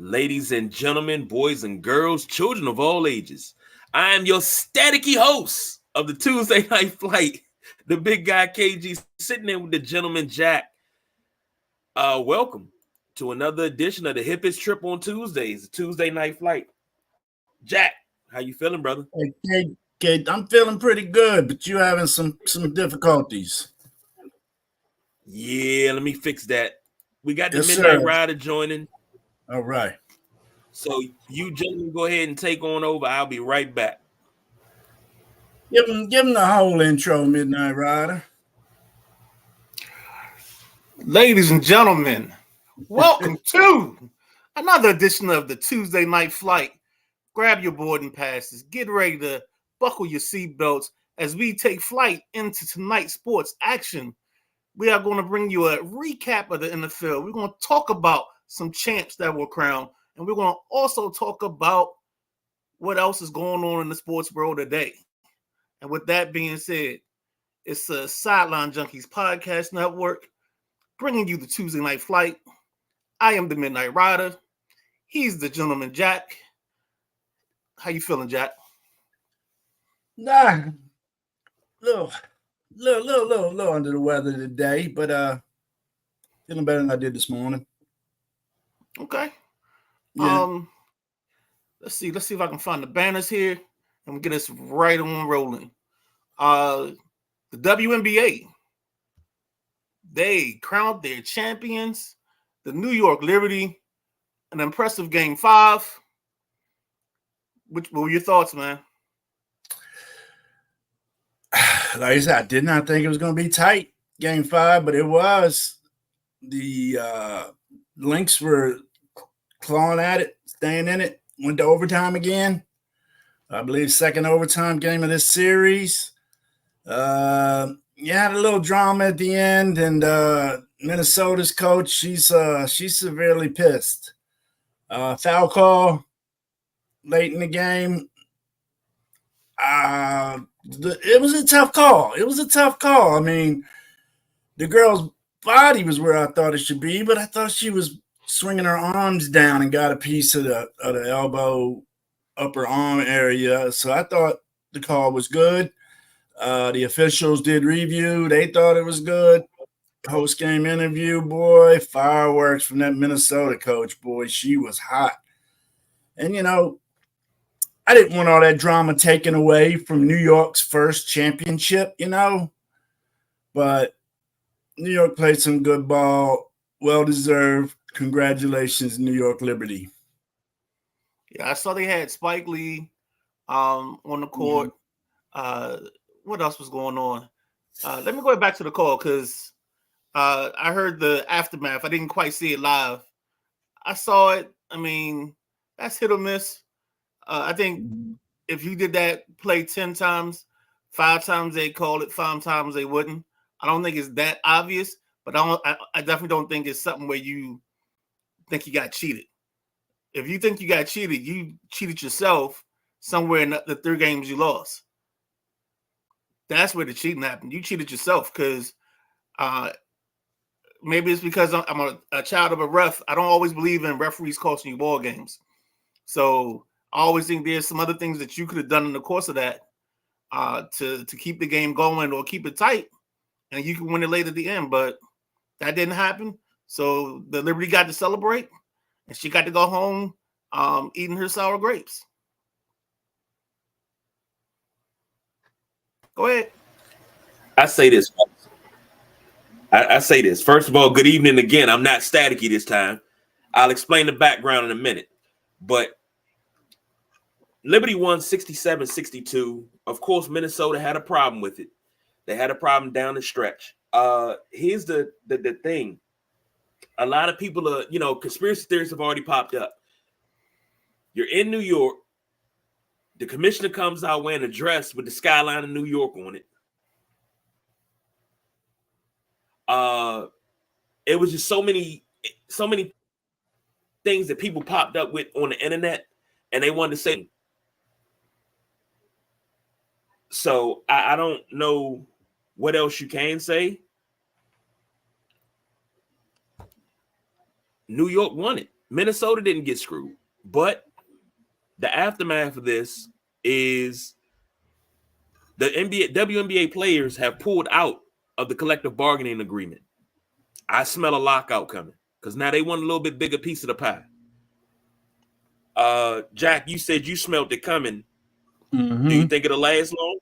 ladies and gentlemen, boys and girls, children of all ages. I am your staticky host of the Tuesday Night Flight, the big guy KG, sitting there with the gentleman Jack. Welcome to another edition of the hippest trip on Tuesdays, the Tuesday Night Flight. Jack, how you feeling, brother? Hey, I'm feeling pretty good, but you're having some difficulties. Yeah, let me fix that. We got the Yes, Midnight sir. Rider joining. All right. So you gentlemen go ahead and take on over. I'll be right back. Give him the whole intro, Midnight Rider. Ladies and gentlemen, welcome to another edition of the Tuesday Night Flight. Grab your boarding passes, get ready to buckle your seatbelts as we take flight into tonight's sports action. We are going to bring you a recap of the NFL. We're going to talk about some champs that were crowned, and we're going to also talk about what else is going on in the sports world today. And with that being said, it's a Sideline Junkies podcast network bringing you the Tuesday Night Flight. I am the Midnight Rider. He's the gentleman Jack. How you feeling, Jack? Nah, little under the weather today, but feeling better than I did this morning. Okay. Yeah. Let's see if I can find the banners here and we get us right on rolling. The WNBA, they crowned their champions, the New York Liberty, an impressive game 5. What were your thoughts, man? Like I said, I did not think it was going to be tight, game 5, but it was. The Lynx were clawing at it, staying in it, went to overtime again. I believe second overtime game of this series. Had a little drama at the end, and Minnesota's coach, she's severely pissed. Foul call late in the game. It was a tough call. I mean, the girl's body was where I thought it should be, but I thought she was swinging her arms down and got a piece of the elbow, upper arm area. So I thought the call was good. The officials did review. They thought it was good. Post-game interview, boy, fireworks from that Minnesota coach. Boy, she was hot. And, I didn't want all that drama taken away from New York's first championship, But New York played some good ball. Well-deserved. Congratulations, New York Liberty. Yeah, I saw they had Spike Lee on the court. Mm-hmm. What else was going on? Let me go back to the call because I heard the aftermath. I didn't quite see it live. I saw it. I mean, that's hit or miss. I think if you did that play 10 times, 5 times they call it, 5 times they wouldn't. I don't think it's that obvious, but I definitely don't think it's something where you think you got cheated. If you think you got cheated, you cheated yourself somewhere in the 3 games you lost. That's where the cheating happened. You cheated yourself because maybe it's because I'm a child of a ref. I don't always believe in referees costing you ball games. So I always think there's some other things that you could have done in the course of that to keep the game going or keep it tight, and you can win it late at the end. But that didn't happen. So the Liberty got to celebrate, and she got to go home eating her sour grapes. Go ahead. I say this. I say this. First of all, good evening again. I'm not staticky this time. I'll explain the background in a minute. But Liberty won 67-62. Of course, Minnesota had a problem with it. They had a problem down the stretch. Here's the thing. A lot of people are, conspiracy theories have already popped up. You're in New York. The commissioner comes out wearing a dress with the skyline of New York on it. It was just so many things that people popped up with on the internet, and they wanted to say. So I don't know what else you can say. New York won it. Minnesota didn't get screwed, but the aftermath of this is the WNBA players have pulled out of the collective bargaining agreement. I smell a lockout coming because now they want a little bit bigger piece of the pie. Jack, you said you smelled it coming. Mm-hmm. Do you think it'll last long?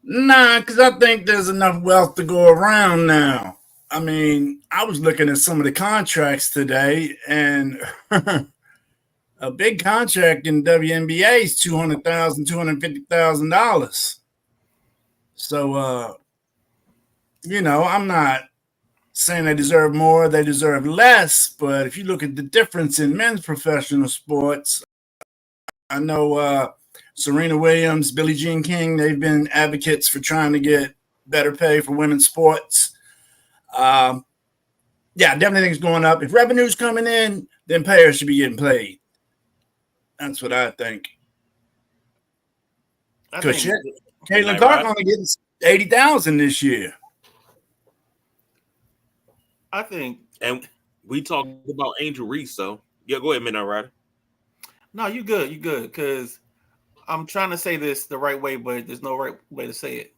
Nah, because I think there's enough wealth to go around now. I mean, I was looking at some of the contracts today, and a big contract in WNBA is $200,000, $250,000. So, I'm not saying they deserve more, they deserve less. But if you look at the difference in men's professional sports, I know Serena Williams, Billie Jean King, they've been advocates for trying to get better pay for women's sports. Definitely think it's going up. If revenue's coming in, then players should be getting paid. That's what I think. Because Caitlin Clark only getting $80,000 this year. I think, and we talked about Angel Reese, so yeah, go ahead, Midnight Rider. No, you good, because I'm trying to say this the right way, but there's no right way to say it.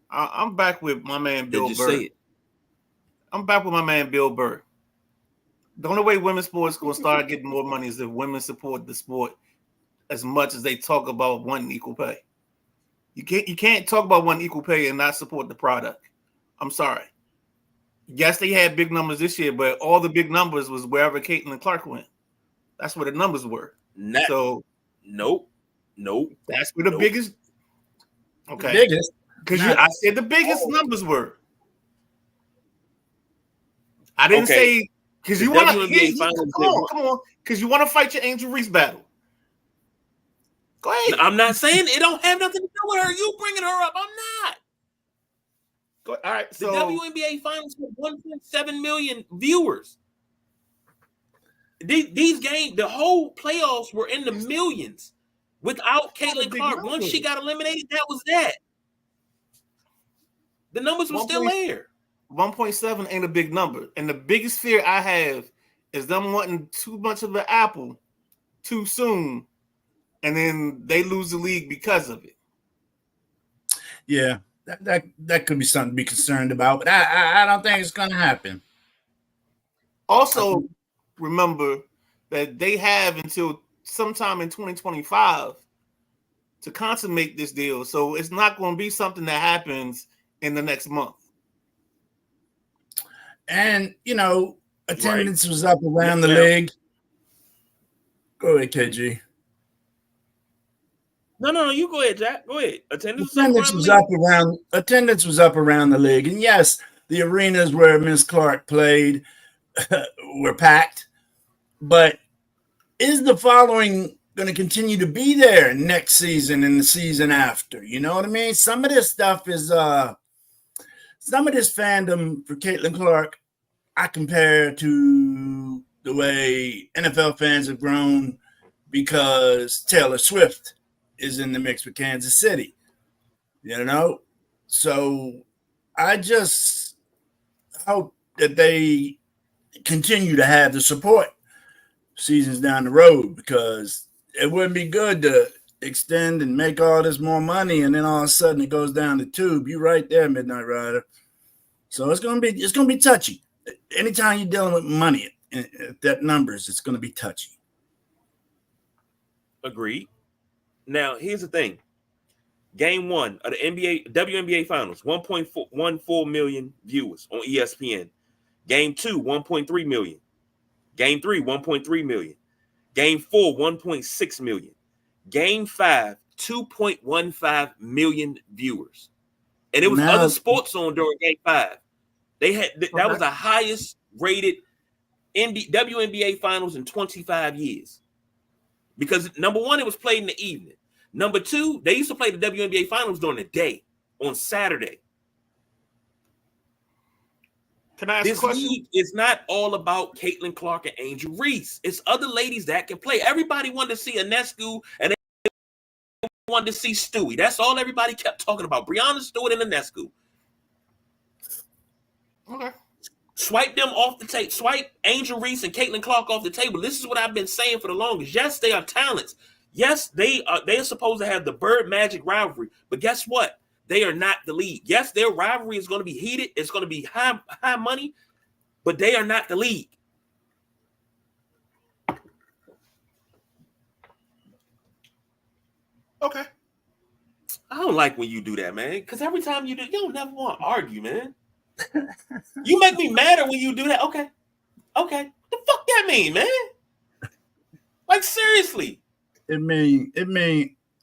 I'm back with my man Bill Burr. I'm back with my man Bill Burr. The only way women's sports going to start getting more money is if women support the sport as much as they talk about wanting equal pay. You can't talk about wanting equal pay and not support the product. I'm sorry. Yes, they had big numbers this year, but all the big numbers was wherever Caitlin Clark went. That's where the numbers were. Nope. That's where the biggest. Okay. Biggest. Because I said the biggest numbers were. I didn't say because you want to. Come on, because you want to fight your Angel Reese battle. Go ahead. I'm not saying it don't have nothing to do with her. You bringing her up? I'm not. All right. So the WNBA finals with 1.7 million viewers. These games, the whole playoffs were in the millions. Without Caitlin Clark, once she got eliminated, that was that. The numbers were still there. 1.7 ain't a big number. And the biggest fear I have is them wanting too much of the apple too soon, and then they lose the league because of it. Yeah, that could be something to be concerned about, but I don't think it's going to happen. Also, remember that they have until sometime in 2025 to consummate this deal. So it's not going to be something that happens in the next month. And, attendance was up around the league. Go ahead, KG. No, you go ahead, Jack. Go ahead. Attendance was up around the league. And yes, the arenas where Miss Clark played were packed. But is the following going to continue to be there next season and the season after? You know what I mean? Some of this stuff is some of this fandom for Caitlin Clark, I compare to the way NFL fans have grown because Taylor Swift is in the mix with Kansas City. So I just hope that they continue to have the support seasons down the road, because it wouldn't be good to extend and make all this more money and then all of a sudden it goes down the tube. You're right there, Midnight Rider. So it's gonna be touchy. Anytime you're dealing with money at that numbers, it's gonna be touchy. Agreed. Now here's the thing. Game 1 of the WNBA Finals, 1.14 million viewers on ESPN. Game 2, 1.3 million. Game 3, 1.3 million. Game 4, 1.6 million. Game 5, 2.15 million viewers. And it was other sports on during Game 5. They had that was the highest rated WNBA Finals in 25 years. Because number one, it was played in the evening. Number two, they used to play the WNBA Finals during the day on Saturday. Can I ask a question? League is not all about Caitlin Clark and Angel Reese. It's other ladies that can play. Everybody wanted to see Ionescu and they wanted to see Stewie. That's all everybody kept talking about. Breanna Stewart and Ionescu. Okay. Swipe them off the table. Swipe Angel Reese and Caitlin Clark off the table. This is what I've been saying for the longest. Yes, they are talents. Yes, they are supposed to have the Bird Magic rivalry. But guess what? They are not the league. Yes, their rivalry is going to be heated. It's going to be high money, but they are not the league. Okay. I don't like when you do that, man. Because every time you do, you don't never want to argue, man. You make me madder when you do that. Okay. What the fuck that mean, man? Like, seriously. It mean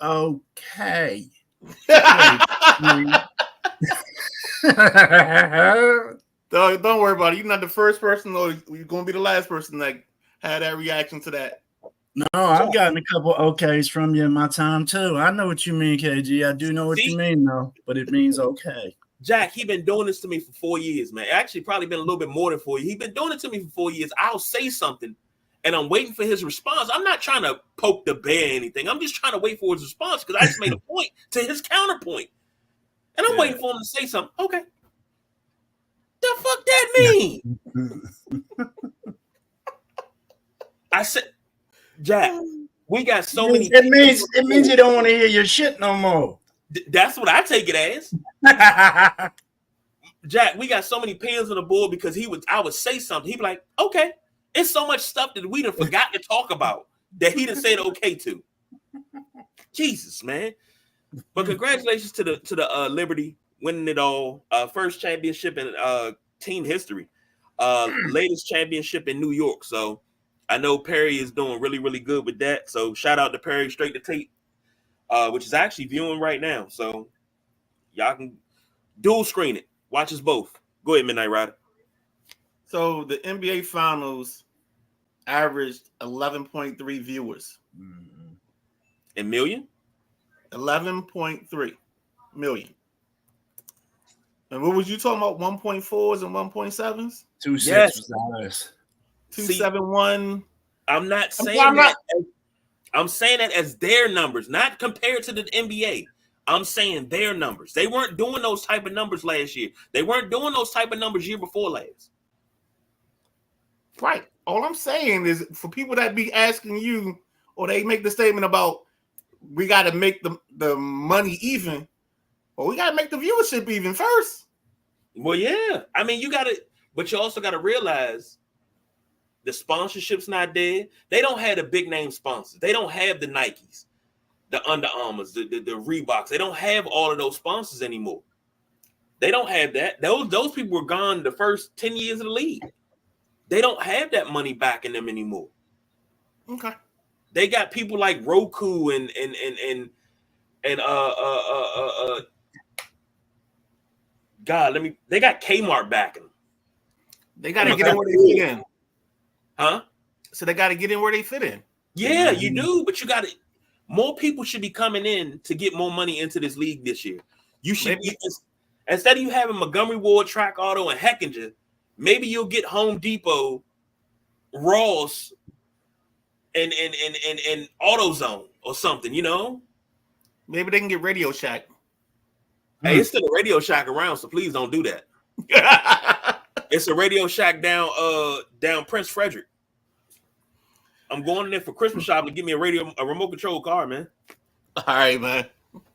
okay. Don't worry about it. You're not the first person, or you're going to be the last person that had that reaction to that. No, I've gotten a couple okays from you in my time too. I know what you mean, KG. I do know what you mean, though, but it means okay. Jack, he been doing this to me for 4 years, man. Actually, probably been a little bit more than 4 years. He been doing it to me for 4 years. I'll say something, and I'm waiting for his response. I'm not trying to poke the bear or anything. I'm just trying to wait for his response because I just made a point to his counterpoint. And I'm waiting for him to say something. Okay. The fuck that mean? I said, Jack, we got so many. It means you don't want to hear your shit no more. That's what I take it as. Jack, we got so many pins on the board because I would say something. He'd be like, okay. It's so much stuff that we done forgot to talk about that he done said okay to. Jesus, man. But congratulations to the Liberty winning it all. First championship in team history. Latest championship in New York. So I know Perry is doing really, really good with that. So shout out to Perry Straight to Tape, which is actually viewing right now. So y'all can dual screen it. Watch us both. Go ahead, Midnight Rider. So the NBA Finals averaged 11.3 viewers. A million? 11.3 million. And what was you talking about? 1.4s and 1.7s? 2.6 Yes. was ours. 271. I'm not saying I'm saying that as their numbers, not compared to the NBA. I'm saying their numbers. They weren't doing those type of numbers last year. They weren't doing those type of numbers year before last. Right. All I'm saying is for people that be asking you, or they make the statement about we got to make the money even, or we got to make the viewership even first. Well, yeah. I mean, but you also got to realize the sponsorship's not there. They don't have the big name sponsors. They don't have the Nikes, the Under Armours, the Reeboks. They don't have all of those sponsors anymore. They don't have that. Those people were gone the first 10 years of the league. They don't have that money back in them anymore. Okay. They got people like Roku and God, they got Kmart backing them. They got to get in where they fit in. Huh? So they got to get in where they fit in. Yeah, you do, but more people should be coming in to get more money into this league this year. You should, instead of you having Montgomery Ward, Track Auto, and Heckinger, maybe you'll get Home Depot, Ross, and AutoZone or something, you know? Maybe they can get Radio Shack. Hey, it's still a Radio Shack around, so please don't do that. It's a Radio Shack down Prince Frederick. I'm going in there for Christmas shopping to give me a remote control car, man. All right, man.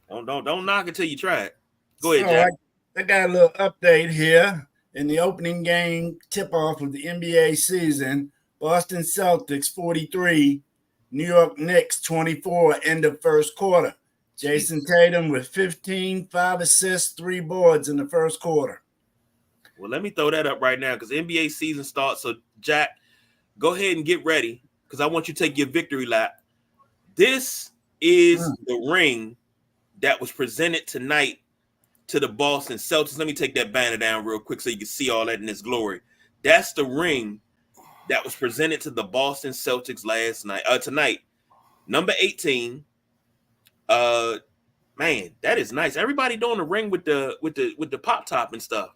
Don't knock it till you try it. Go ahead, Jack. I got a little update here. In the opening game tip-off of the NBA season, Boston Celtics 43, New York Knicks 24, end of first quarter. Jason Tatum with 15, 5 assists, 3 boards in the first quarter. Well, let me throw that up right now because NBA season starts. So, Jack, go ahead and get ready because I want you to take your victory lap. This is the ring that was presented tonight to the Boston Celtics. Let me take that banner down real quick so you can see all that in its glory. That's the ring that was presented to the Boston Celtics tonight. Number 18. Man, that is nice. Everybody doing the ring with the pop top and stuff.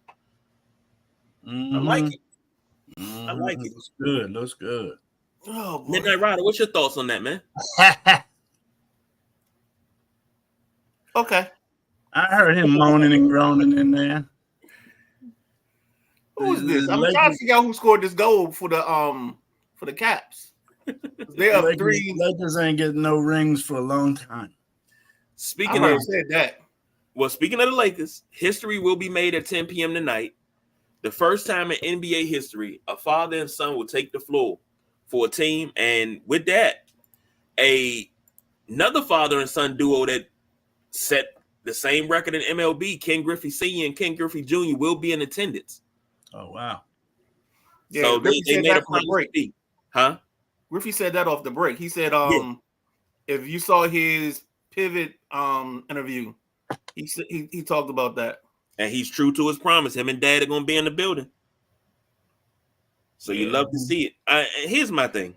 I like it. I like it. Looks good. Oh, boy. Midnight Rider, what's your thoughts on that, man? Okay. I heard him moaning and groaning in there. Who is this? The I'm trying to Lakers, figure out who scored this goal for the Caps. They're up 3. Lakers ain't getting no rings for a long time. Speaking I of said that. Well, speaking of the Lakers, history will be made at 10 p.m. tonight. The first time in NBA history, a father and son will take the floor for a team. And with that, another father and son duo that set the same record in MLB, Ken Griffey Sr. and Ken Griffey Jr. will be in attendance. Oh, wow. Yeah, So Griffey they said made that a on the break. promise. Huh? Griffey said that off the break. He said, Yeah. if you saw his pivot interview, he talked about that. And he's true to his promise. Him and Dad are going to be in the building. So you love to see it. Here's my thing.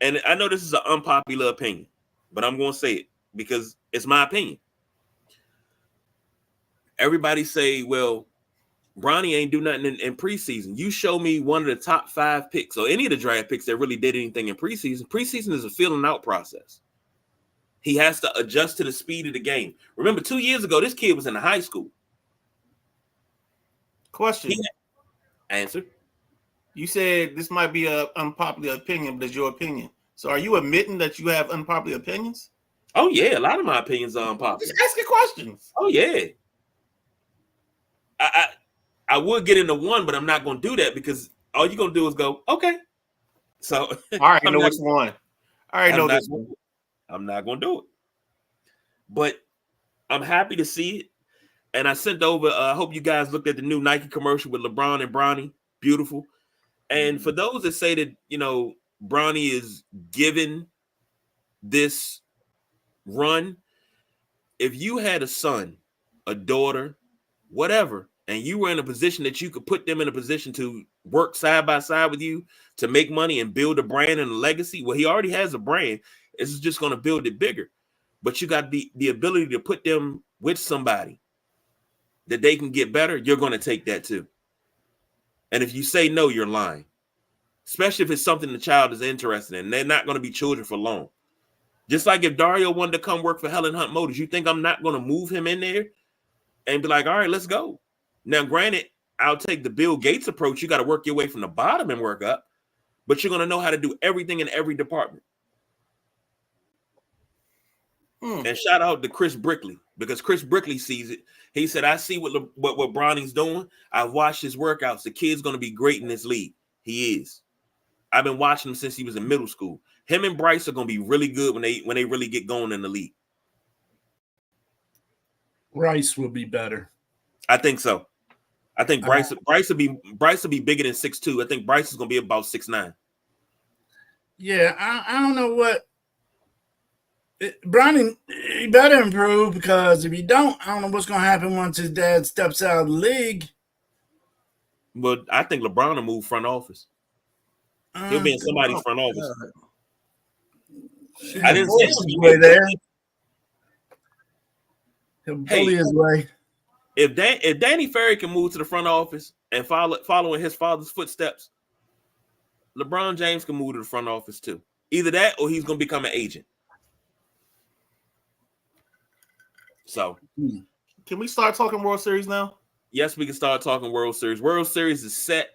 And I know this is an unpopular opinion, but I'm going to say it because it's my opinion. Everybody say, well, Bronny ain't do nothing in preseason. You show me one of the top 5 picks or any of the draft picks that really did anything in preseason. Preseason is a feeling out process. He has to adjust to the speed of the game. Remember, 2 years ago, this kid was in high school. Question. Answer. You said this might be an unpopular opinion, but it's your opinion. So are you admitting that you have unpopular opinions? Oh, yeah. A lot of my opinions are unpopular. Just asking questions. Oh, yeah. I would get into one, but I'm not going to do that because all you're going to do is go, okay. So all right, know which one. All right, know this one. I'm not going to do it. But I'm happy to see it. And I sent over, I hope you guys looked at the new Nike commercial with LeBron and Bronny. Beautiful. And for those that say that, Bronny is given this run, if you had a son, a daughter, whatever, and you were in a position that you could put them in a position to work side by side with you to make money and build a brand and a legacy, well, he already has a brand. This is just going to build it bigger. But you got the ability to put them with somebody that they can get better, you're going to take that too. And if you say no, you're lying. Especially if it's something the child is interested in. They're not going to be children for long. Just like if Dario wanted to come work for Helen Hunt Motors, you think I'm not going to move him in there and be like, all right, let's go. Now, granted, I'll take the Bill Gates approach. You got to work your way from the bottom and work up, but you're going to know how to do everything in every department. And shout out to Chris Brickley, because Chris Brickley sees it. He said, I see what Bronny's doing. I've watched his workouts. The kid's going to be great in this league. He is. I've been watching him since he was in middle school. Him and Bryce are going to be really good when they really get going in the league. Bryce will be better. I think so. I think Bryce will be bigger than 6'2". I think Bryce is going to be about 6'9". Yeah, I don't know what. Bronny, he better improve, because if he don't, I don't know what's going to happen once his dad steps out of the league. But I think LeBron will move front office. He'll be in somebody's front office. I didn't say his way there. He'll bully his way. If Danny Ferry can move to the front office and following his father's footsteps, LeBron James can move to the front office too. Either that or he's going to become an agent. So, can we start talking World Series now? Yes, we can start talking World Series. World Series is set.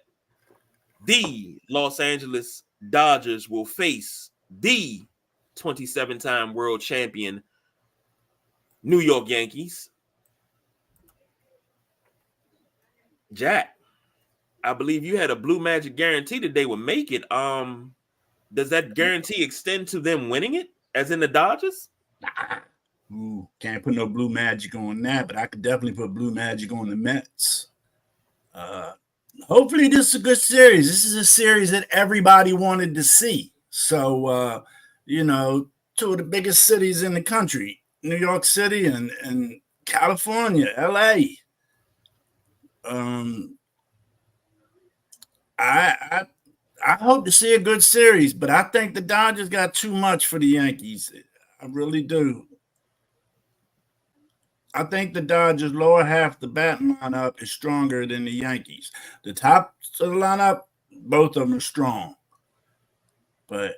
The Los Angeles Dodgers will face the 27-time world champion New York Yankees. Jack, I believe you had a Blue Magic guarantee that they would make it. Does that guarantee extend to them winning it, as in the Dodgers? Ooh, can't put no Blue Magic on that, but I could definitely put Blue Magic on the Mets. Hopefully this is a good series. This is a series that everybody wanted to see. So, two of the biggest cities in the country, New York City and California, LA. I hope to see a good series, but I think the Dodgers got too much for the Yankees. I really do. I think the Dodgers' lower half the batting lineup is stronger than the Yankees. The top of the lineup, both of them are strong. But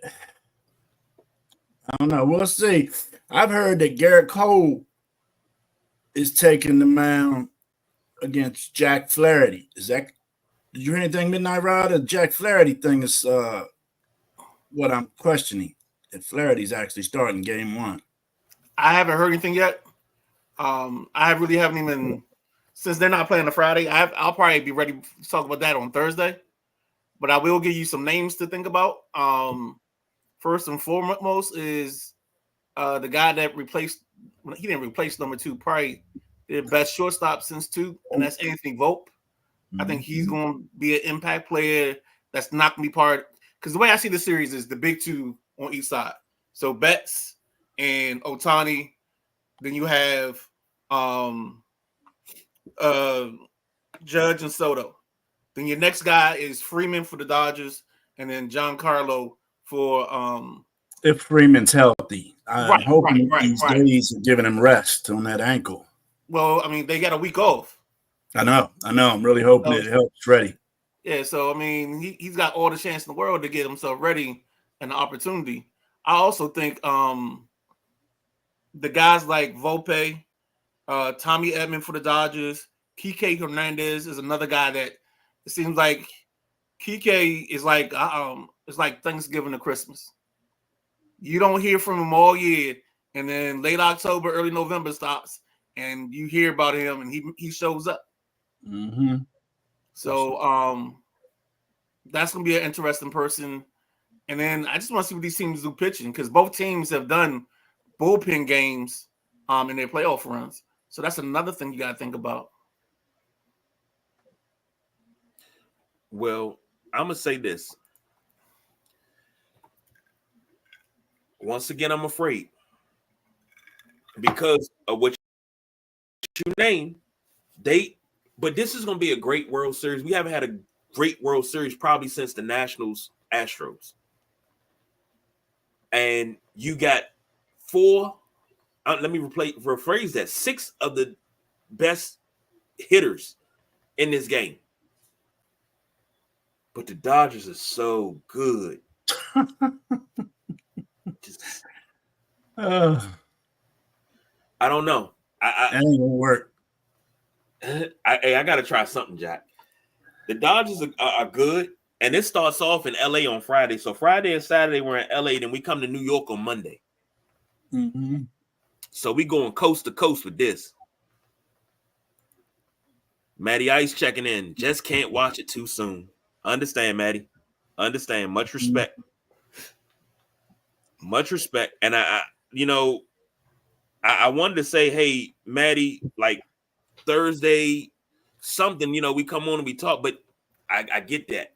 I don't know. We'll see. I've heard that Garrett Cole is taking the mound against Jack Flaherty. Is that Did you hear anything, Midnight Rider? Jack Flaherty thing is what I'm questioning. If Flaherty's actually starting game 1. I haven't heard anything yet. I really haven't even, since they're not playing on Friday. I'll probably be ready to talk about that on Thursday. But I will give you some names to think about. First and foremost is the guy that replaced. He didn't replace number 2. Probably the best shortstop since 2, and that's Anthony Volpe. I think he's going to be an impact player. That's not going to be part. Because the way I see the series is the big 2 on each side. So Betts and Ohtani. Then you have Judge and Soto. Then your next guy is Freeman for the Dodgers, and then Giancarlo for if Freeman's healthy. I'm hoping these right. days are giving him rest on that ankle. Well, I mean, they got a week off. I know. I'm really hoping it helps Freddie. Yeah, so I mean, he's got all the chance in the world to get himself ready and the opportunity. I also think the guys like Volpe, Tommy Edman for the Dodgers, Kike Hernandez is another guy that it seems like Kike is like it's like Thanksgiving to Christmas. You don't hear from him all year, and then late October, early November stops, and you hear about him, and he shows up. Mm-hmm. So that's gonna be an interesting person. And then I just want to see what these teams do pitching, because both teams have done bullpen games in their playoff runs. So that's another thing you got to think about. Well, I'm going to say this. Once again, I'm afraid. Because of what you name, but this is going to be a great World Series. We haven't had a great World Series probably since the Nationals Astros. And you got 4, let me rephrase that, 6 of the best hitters in this game. But the Dodgers are so good. I don't know. That ain't gonna work. I got to try something, Jack. The Dodgers are good. And it starts off in LA on Friday. So Friday and Saturday we're in LA. Then we come to New York on Monday. Mm-hmm. So we going coast to coast with this. Matty Ice checking in. Just can't watch it too soon. Understand, Matty. Understand. Much respect. Much respect. And I wanted to say, hey, Matty, like Thursday, something, we come on and we talk, but I get that.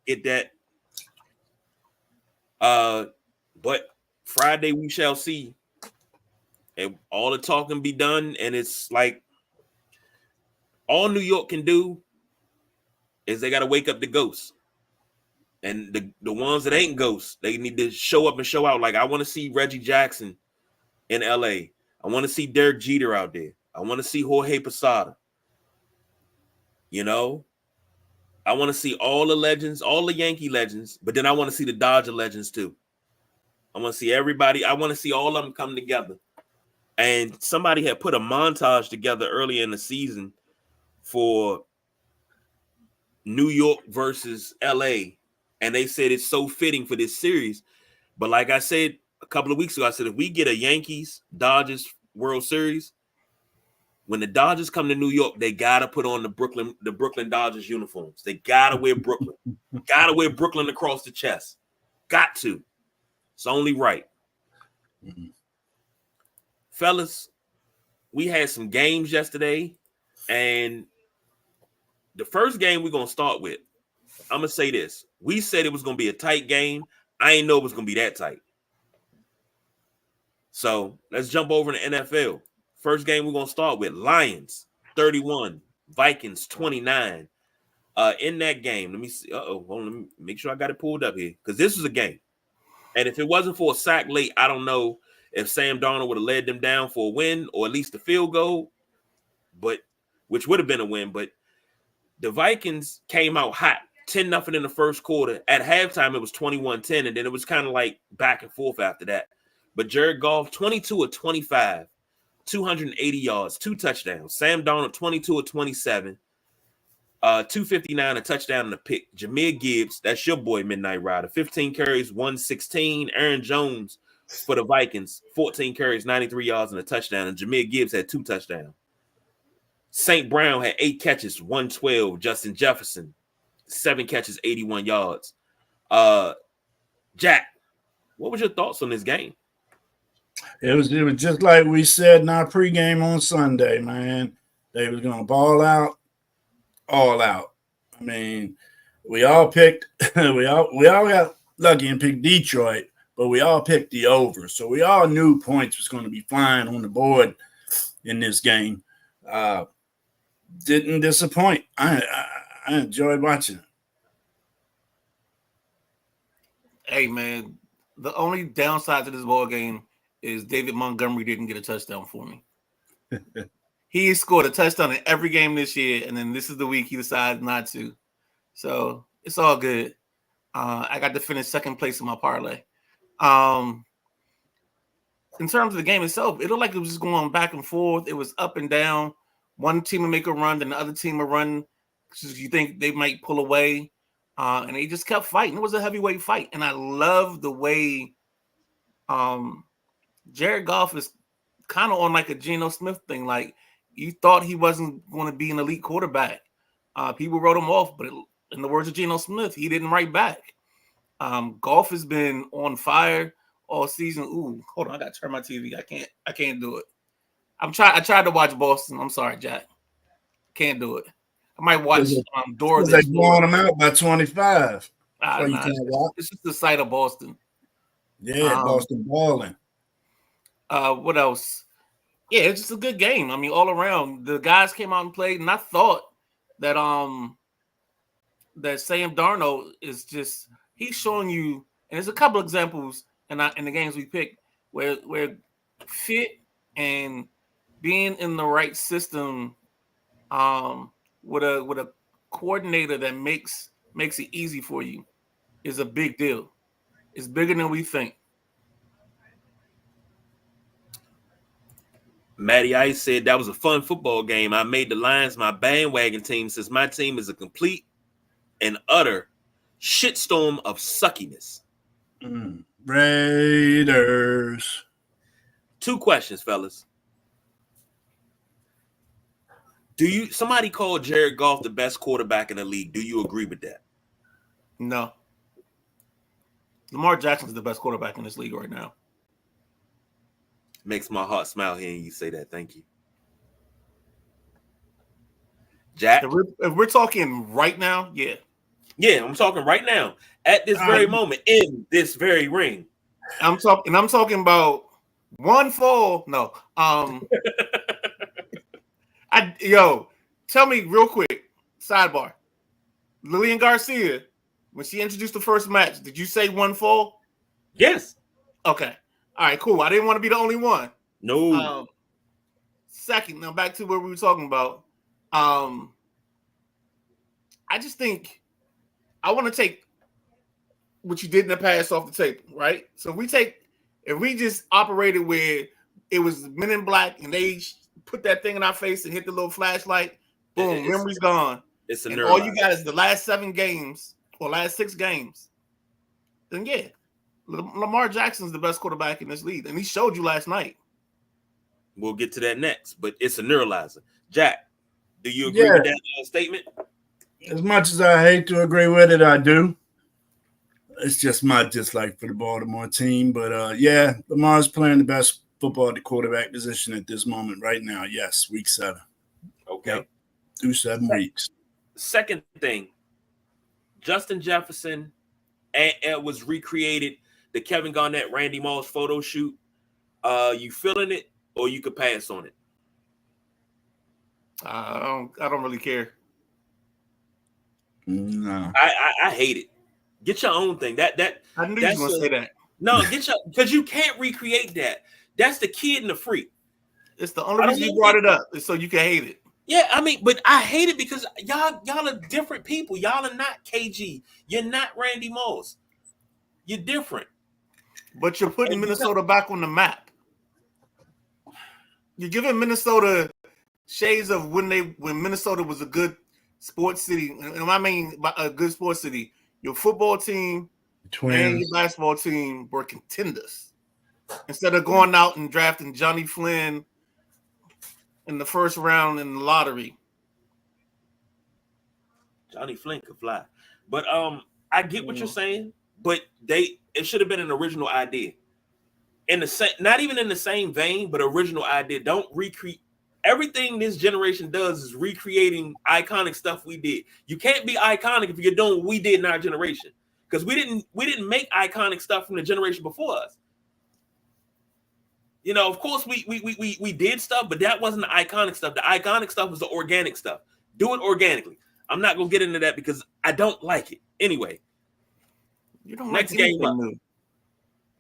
Get that. But Friday we shall see. And all the talking be done. And it's like all New York can do is they got to wake up the ghosts. And the ones that ain't ghosts, they need to show up and show out. Like I want to see Reggie Jackson in LA. I want to see Derek Jeter out there. I want to see Jorge Posada. I want to see all the legends, all the Yankee legends, but then I want to see the Dodger legends too. I want to see everybody. I want to see all of them come together. And somebody had put a montage together earlier in the season for New York versus LA. And they said it's so fitting for this series. But like I said a couple of weeks ago, I said, if we get a Yankees Dodgers World Series, when the Dodgers come to New York, they gotta put on the Brooklyn Dodgers uniforms. They gotta wear Brooklyn. Gotta wear Brooklyn across the chest. Got to. It's only right. Mm-hmm. Fellas, we had some games yesterday, and the first game we're gonna start with, I'm gonna say this. We said it was gonna be a tight game. I ain't know it was gonna be that tight. So let's jump over to NFL. First game we're going to start with, Lions 31, Vikings 29. In that game, let me see. Let me make sure I got it pulled up here, because this was a game. And if it wasn't for a sack late, I don't know if Sam Darnold would have led them down for a win or at least a field goal, but which would have been a win. But the Vikings came out hot, 10-0 in the first quarter. At halftime, it was 21-10, and then it was kind of like back and forth after that. But Jared Goff, 22 of 25. 280 yards, 2 touchdowns. Sam Darnold, 22 of 27. 259, a touchdown and a pick. Jahmyr Gibbs, that's your boy, Midnight Rider, 15 carries, 116. Aaron Jones for the Vikings, 14 carries, 93 yards and a touchdown. And Jahmyr Gibbs had 2 touchdowns. St. Brown had 8 catches, 112. Justin Jefferson, 7 catches, 81 yards. Jack, what was your thoughts on this game? It was just like we said in our pregame on Sunday, man. They was gonna ball out, all out. I mean, we all picked we all got lucky and picked Detroit, but we all picked the over. So we all knew points was going to be flying on the board in this game. Didn't disappoint. I enjoyed watching it. Hey, man, the only downside to this ball game is David Montgomery didn't get a touchdown for me. He scored a touchdown in every game this year, and then this is the week he decided not to. So it's all good. I got to finish second place in my parlay. In terms of the game itself, it looked like it was just going back and forth. It was up and down. One team would make a run, then the other team would run because you think they might pull away. And they just kept fighting. It was a heavyweight fight. And I love the way Jared Goff is kind of on like a Geno Smith thing. Like, you thought he wasn't going to be an elite quarterback. People wrote him off, but in the words of Geno Smith, he didn't write back. Goff has been on fire all season. Ooh, hold on, I got to turn my TV. I can't do it. I tried to watch Boston. I'm sorry, Jack. Can't do it. I might watch Dora. They're blowing them out by 25. It's just the sight of Boston. Yeah, Boston balling. What else? Yeah, it's just a good game. I mean, all around, the guys came out and played, and I thought that that Sam Darnold is just, he's showing you, and there's a couple examples in the games we picked where fit and being in the right system with a coordinator that makes it easy for you is a big deal. It's bigger than we think. Matty Ice said that was a fun football game. I made the Lions my bandwagon team since my team is a complete and utter shitstorm of suckiness. Raiders. 2 questions, fellas. Somebody called Jared Goff the best quarterback in the league? Do you agree with that? No. Lamar Jackson's the best quarterback in this league right now. Makes my heart smile hearing you say that. Thank you. Jack? If we're talking right now, yeah. Yeah, I'm talking right now. At this very moment, in this very ring. I'm talking about one fall. No. Tell me real quick, sidebar. Lillian Garcia, when she introduced the first match, did you say one fall? Yes. Okay. All right, cool. I didn't want to be the only one. No. Second, now back to what we were talking about. I just think I want to take what you did in the past off the table, right? So if we just operated where it was Men in Black and they put that thing in our face and hit the little flashlight, boom, memory's gone. It's a and all you got is the last 7 games or last 6 games. Then yeah, Lamar Jackson's the best quarterback in this league, and he showed you last night. We'll get to that next, but it's a neuralizer. Jack, do you agree with that statement? As much as I hate to agree with it, I do. It's just my dislike for the Baltimore team. But, Lamar's playing the best football at the quarterback position at this moment right now. Yes, week 7. Okay. Yep. Through 7 weeks. Second thing, Justin Jefferson was recreated. The Kevin Garnett, Randy Moss photo shoot. You feeling it, or you could pass on it? I don't really care. No, I hate it. Get your own thing. That I knew you were gonna say that. No, because you can't recreate that. That's the kid and the freak. It's the only reason you brought it up is so you can hate it. Yeah, I mean, but I hate it because y'all are different people. Y'all are not KG. You're not Randy Moss. You're different. But you're putting Minnesota back on the map. You're giving Minnesota shades of when Minnesota was a good sports city, and I mean by a good sports city, your football team and your basketball team were contenders. Instead of going out and drafting Johnny Flynn in the first round in the lottery. Johnny Flynn could fly. But I get what you're saying, but it should have been an original idea. In the not even in the same vein, but original idea. Don't recreate. Everything this generation does is recreating iconic stuff we did. You can't be iconic if you're doing what we did in our generation. Because we didn't make iconic stuff from the generation before us. You know, of course we did stuff, but that wasn't the iconic stuff. The iconic stuff was the organic stuff. Do it organically. I'm not gonna get into that because I don't like it. Anyway, you don't next like game up.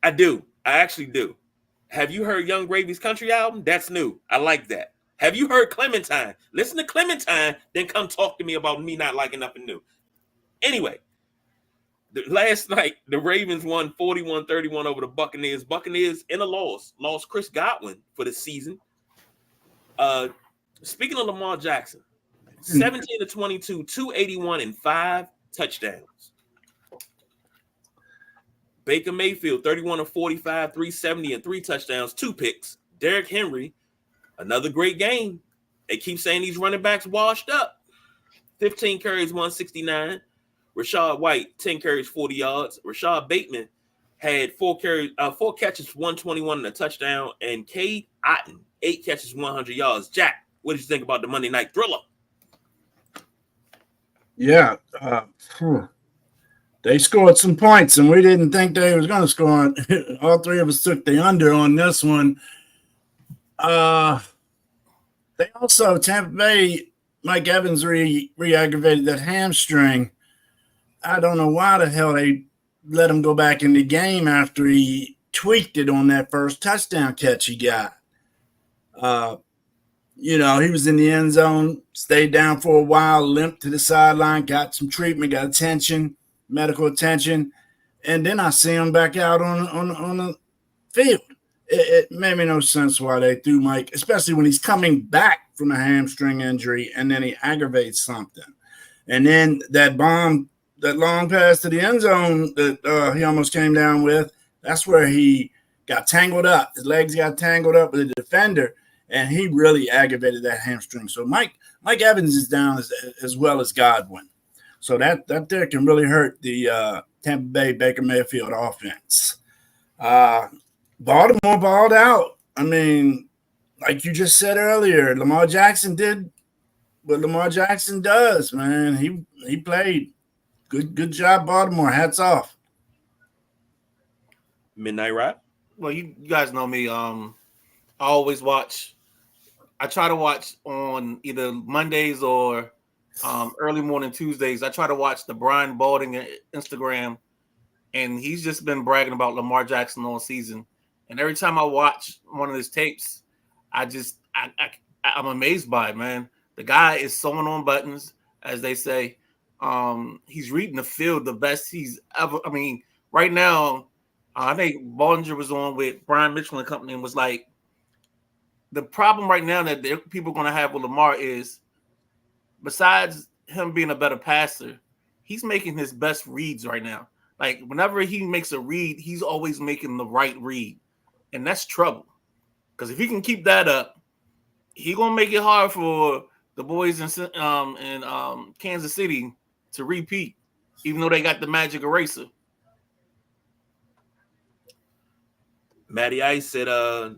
I do. I actually do. Have you heard Young Gravy's country album? That's new. I like that. Have you heard Clementine? Listen to Clementine, then come talk to me about me not liking nothing new. Anyway, last night, the Ravens won 41-31 over the Buccaneers. Buccaneers in a loss. Lost Chris Godwin for the season. Speaking of Lamar Jackson, 17-22, 281, and 5 touchdowns. Baker Mayfield, 31-45, 370, and 3 touchdowns, 2 picks. Derrick Henry, another great game. They keep saying these running backs washed up. 15 carries, 169. Rashad White, 10 carries, 40 yards. Rashad Bateman had 4 catches, 121 and a touchdown. And Cade Otton, 8 catches, 100 yards. Jack, what did you think about the Monday Night Thriller? Yeah. They scored some points, and we didn't think they was going to score. All three of us took the under on this one. They also, Tampa Bay, Mike Evans re-aggravated that hamstring. I don't know why the hell they let him go back in the game after he tweaked it on that first touchdown catch he got. He was in the end zone, stayed down for a while, limped to the sideline, got some treatment, got attention, medical attention, and then I see him back out on the field. It made me no sense why they threw Mike, especially when he's coming back from a hamstring injury and then he aggravates something. And then that long pass to the end zone that he almost came down with, that's where he got tangled up. His legs got tangled up with the defender, and he really aggravated that hamstring. So Mike Evans is down as well as Godwin. So that there can really hurt the Tampa Bay Baker Mayfield offense. Baltimore balled out. I mean, like you just said earlier, Lamar Jackson did what Lamar Jackson does, man. He played. Good job, Baltimore. Hats off. Midnight Rap. Well, you guys know me. I always watch. I try to watch on either Mondays or early morning Tuesdays. I try to watch the Brian Balding Instagram, and he's just been bragging about Lamar Jackson all season. And every time I watch one of his tapes, I'm amazed by it, man. The guy is sewing on buttons, as they say. He's reading the field the best he's ever. I mean, right now, I think Bollinger was on with Brian Mitchell and company and was like, the problem right now that people are going to have with Lamar is, besides him being a better passer, he's making his best reads right now. Like, whenever he makes a read, he's always making the right read. And that's trouble. Because if he can keep that up, he's going to make it hard for the boys in Kansas City to repeat, even though they got the magic eraser. Matty Ice said, I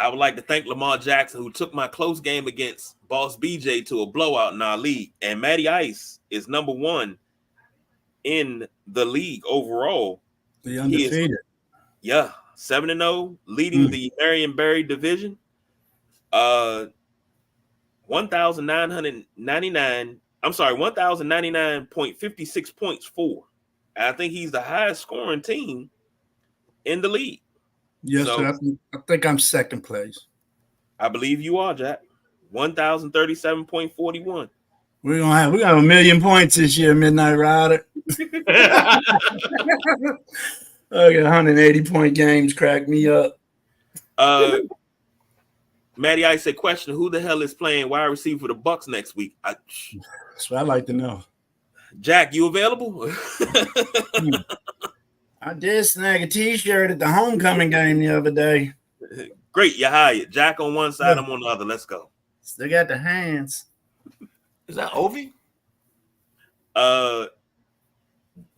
would like to thank Lamar Jackson, who took my close game against Boss BJ to a blowout in our league. And Matty Ice is number 1 in the league overall. The undefeated. 7-0, leading the Marion Barry division. 1,099.56 points for. I think he's the highest scoring team in the league. Yes, so, I think I'm second place. I believe you are, Jack. 1,037.41. We got 1 million points this year, Midnight Rider. I got 180-point games, crack me up. Matty Ice said, question, who the hell is playing wide receiver for the Bucks next week? That's what I'd like to know. Jack, you available? I did snag a T-shirt at the homecoming game the other day. Great, you hired. Jack on one side, I'm on the other. Let's go. Still got the hands. Is that Ovi?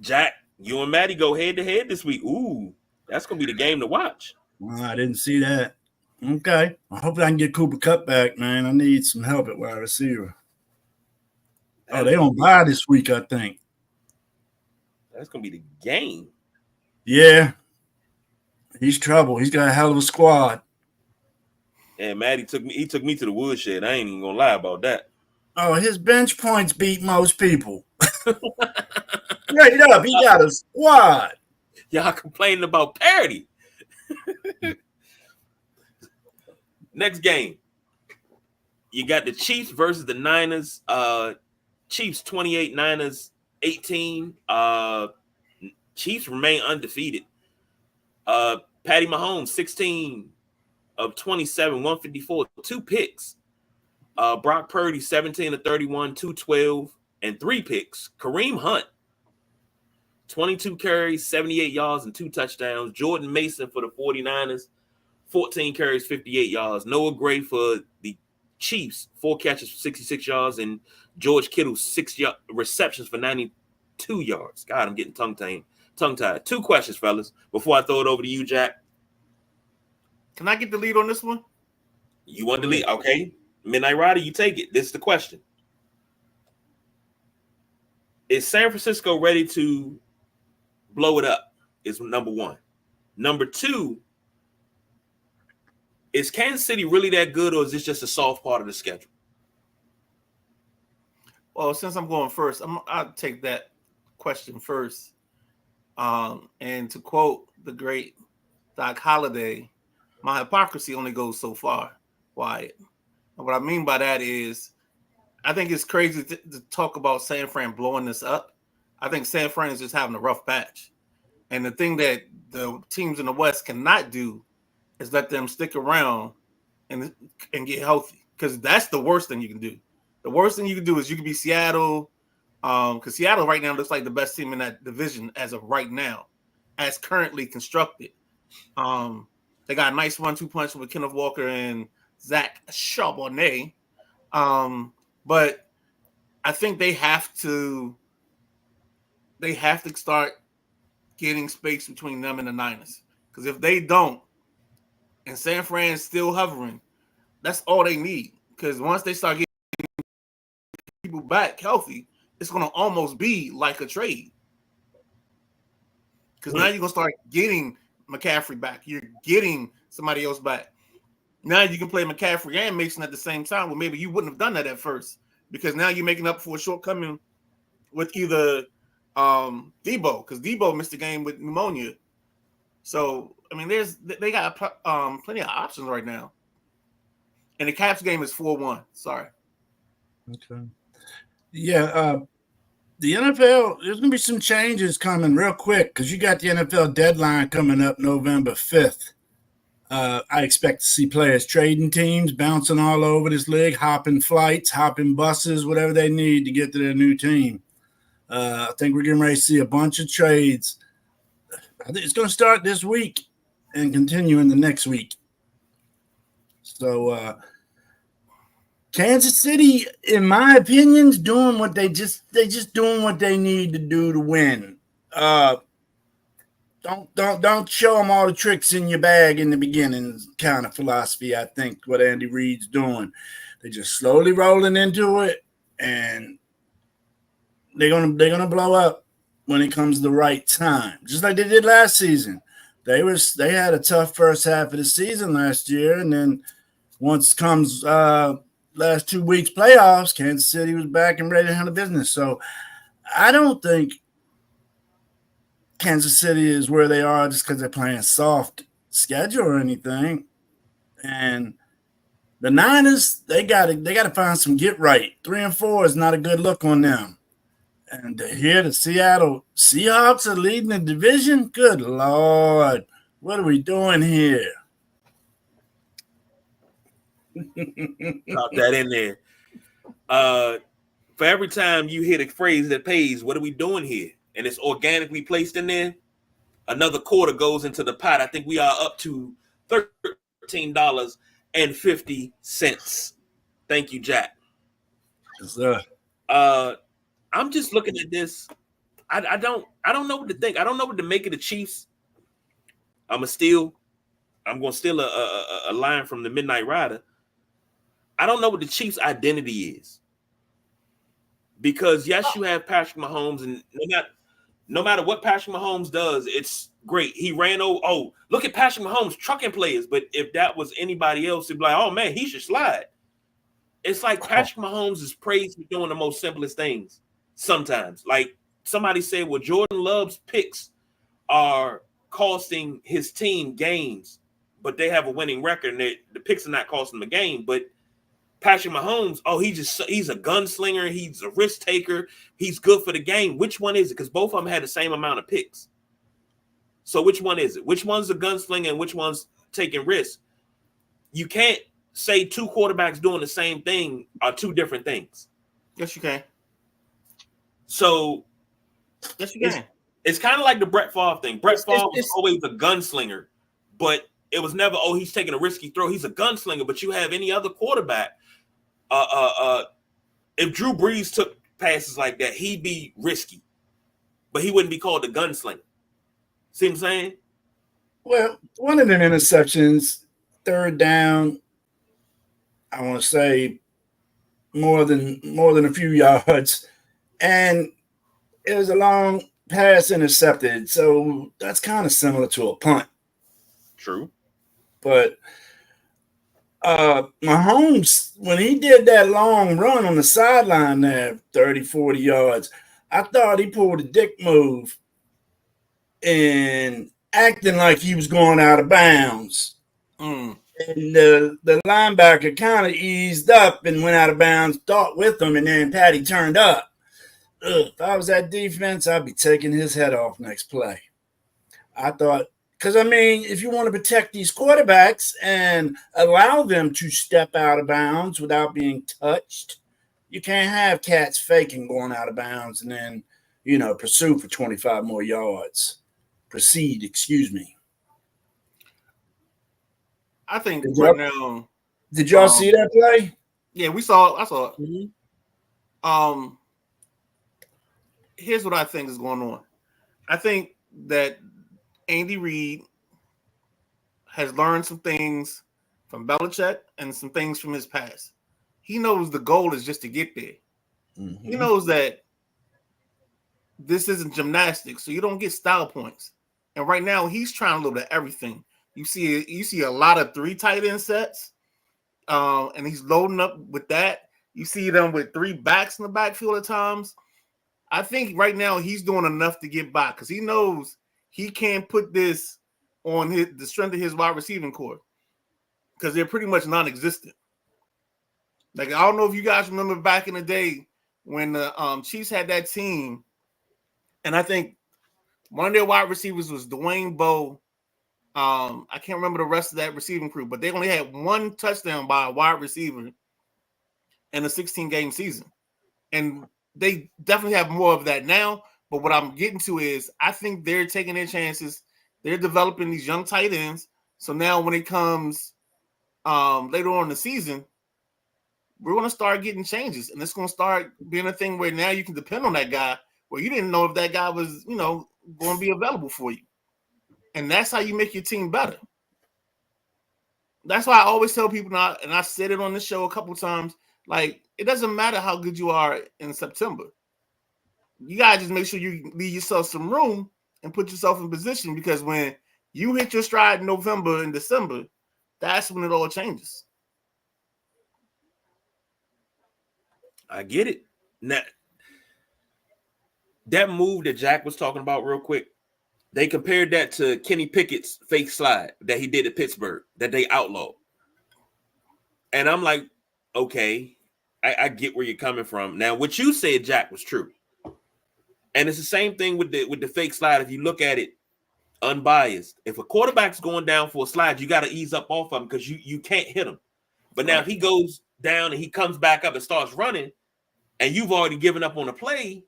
Jack, you and Matty go head to head this week. Ooh, that's gonna be the game to watch. Well, I didn't see that. Okay. I hope I can get Cooper Kupp back, man. I need some help at wide receiver. Oh, they don't buy this week, I think. That's gonna be the game. Yeah. He's trouble. He's got a hell of a squad. And Matty took me to the woodshed. I ain't even gonna lie about that. Oh, his bench points beat most people. Straight up, he got a squad. Y'all complaining about parity. Next game. You got the Chiefs versus the Niners. Chiefs 28, Niners 18. Chiefs remain undefeated. Patty Mahomes 16 of 27, 154, 2 picks. Brock Purdy 17 of 31, 212, and 3 picks. Kareem Hunt 22 carries, 78 yards, and 2 touchdowns. Jordan Mason for the 49ers 14 carries, 58 yards. Noah Gray for the Chiefs 4 catches for 66 yards, and George Kittle 6 receptions for 92 yards. God, I'm getting tongue-tied. 2 questions, fellas, before I throw it over to you, Jack. Can I get the lead on this one? You want the lead? Okay. Midnight Rider, you take it. This is the question. Is San Francisco ready to blow it up? Is number 1. Number 2, is Kansas City really that good, or is this just a soft part of the schedule? Well, since I'm going first, I'll take that question first. And to quote the great Doc Holliday, my hypocrisy only goes so far, Wyatt. And what I mean by that is, I think it's crazy to talk about San Fran blowing this up. I think San Fran is just having a rough patch. And the thing that the teams in the West cannot do is let them stick around and get healthy, because that's the worst thing you can do. The worst thing you can do is you can be Seattle, because Seattle right now looks like the best team in that division as of right now, as currently constructed. They got a nice 1-2 punch with Kenneth Walker and Zach Charbonnet. But I think they have to start getting space between them and the Niners. Because if they don't, and San Fran is still hovering, that's all they need. Because once they start getting people back healthy, it's going to almost be like a trade. Because now you're going to start getting McCaffrey back. You're getting somebody else back. Now you can play McCaffrey and Mason at the same time. Well, maybe you wouldn't have done that at first, because now you're making up for a shortcoming with either Debo, because Debo missed the game with pneumonia. So, I mean, they got plenty of options right now. And the Caps game is 4-1. Sorry. Okay. Yeah, the NFL, there's going to be some changes coming real quick, because you got the NFL deadline coming up November 5th. I expect to see players trading teams, bouncing all over this league, hopping flights, hopping buses, whatever they need to get to their new team. I think we're getting ready to see a bunch of trades. I think it's going to start this week and continue in the next week. So Kansas City, in my opinion, is doing what they just doing what they need to do to win. Don't show them all the tricks in your bag in the beginning kind of philosophy. I think what Andy Reid's doing, they're just slowly rolling into it, and they're gonna blow up when it comes to the right time, just like they did last season. They had a tough first half of the season last year, and then once comes last 2 weeks playoffs, Kansas City was back and ready to handle business. So I don't think Kansas City is where they are just because they're playing soft schedule or anything. And the Niners, they got to find some get right. 3-4 is not a good look on them. And to hear the Seattle Seahawks are leading the division, good Lord, what are we doing here? Drop that in there. For every time you hear the phrase that pays, what are we doing here? And it's organically placed in there. Another quarter goes into the pot. I think we are up to $13.50. Thank you, Jack. Yes, sir. I'm just looking at this. I don't know what to think. I don't know what to make of the Chiefs. I'm gonna steal a line from the Midnight Rider. I don't know what the Chiefs' identity is. Because yes, you have Patrick Mahomes, and no matter what Patrick Mahomes does, it's great. He ran over. Oh, look at Patrick Mahomes trucking players. But if that was anybody else, it'd be like, oh man, he should slide. It's like Patrick Mahomes is praised for doing the most simplest things. Sometimes, like somebody said, well, Jordan Love's picks are costing his team games, but they have a winning record, and the picks are not costing them a game. But Patrick Mahomes, he's a gunslinger, he's a risk taker, he's good for the game. Which one is it? Because both of them had the same amount of picks. So which one is it? Which one's a gunslinger and which one's taking risks? You can't say two quarterbacks doing the same thing are two different things. Yes, you can. So yes, you can. It's kind of like the Brett Favre thing. Brett Favre was always a gunslinger, but it was never, oh, he's taking a risky throw. He's a gunslinger, but you have any other quarterback. If Drew Brees took passes like that, he'd be risky, but he wouldn't be called a gunslinger. See what I'm saying? Well, one of them interceptions, third down, I want to say more than a few yards, and it was a long pass intercepted. So that's kind of similar to a punt. True. But Mahomes, when he did that long run on the sideline there, 30, 40 yards, I thought he pulled a dick move and acting like he was going out of bounds. And the linebacker kind of eased up and went out of bounds, thought with him, and then Patty turned up. If I was that defense, I'd be taking his head off next play. I thought, because, I mean, if you want to protect these quarterbacks and allow them to step out of bounds without being touched, you can't have cats faking going out of bounds and then, pursue for 25 more yards. Proceed, excuse me. I think right now. Did y'all see that play? Yeah, I saw it. Mm-hmm. Here's what I think is going on. I think that Andy Reid has learned some things from Belichick and some things from his past. He knows the goal is just to get there. Mm-hmm. He knows that this isn't gymnastics, so you don't get style points. And right now, he's trying a little bit of everything. You see a lot of 3 tight end sets, and he's loading up with that. You see them with 3 backs in the backfield at times. I think right now he's doing enough to get by because he knows he can't put this on the strength of his wide receiving core because they're pretty much non-existent. Like, I don't know if you guys remember back in the day when the Chiefs had that team, and I think one of their wide receivers was Dwayne Bowe. I can't remember the rest of that receiving crew, but they only had 1 touchdown by a wide receiver in a 16-game season. And they definitely have more of that now. But what I'm getting to is I think they're taking their chances. They're developing these young tight ends. So now when it comes later on in the season, we're going to start getting changes. And it's going to start being a thing where now you can depend on that guy where you didn't know if that guy was, going to be available for you. And that's how you make your team better. That's why I always tell people now, and I said it on the show a couple of times, like, it doesn't matter how good you are in September. You got to just make sure you leave yourself some room and put yourself in position because when you hit your stride in November and December, that's when it all changes. I get it. Now, that move that Jack was talking about real quick, they compared that to Kenny Pickett's fake slide that he did at Pittsburgh that they outlawed. And I'm like, okay, I get where you're coming from. Now, what you said, Jack, was true. And it's the same thing with the fake slide. If you look at it unbiased, if a quarterback's going down for a slide, you got to ease up off of him because you can't hit him. But now if he goes down and he comes back up and starts running, and you've already given up on the play,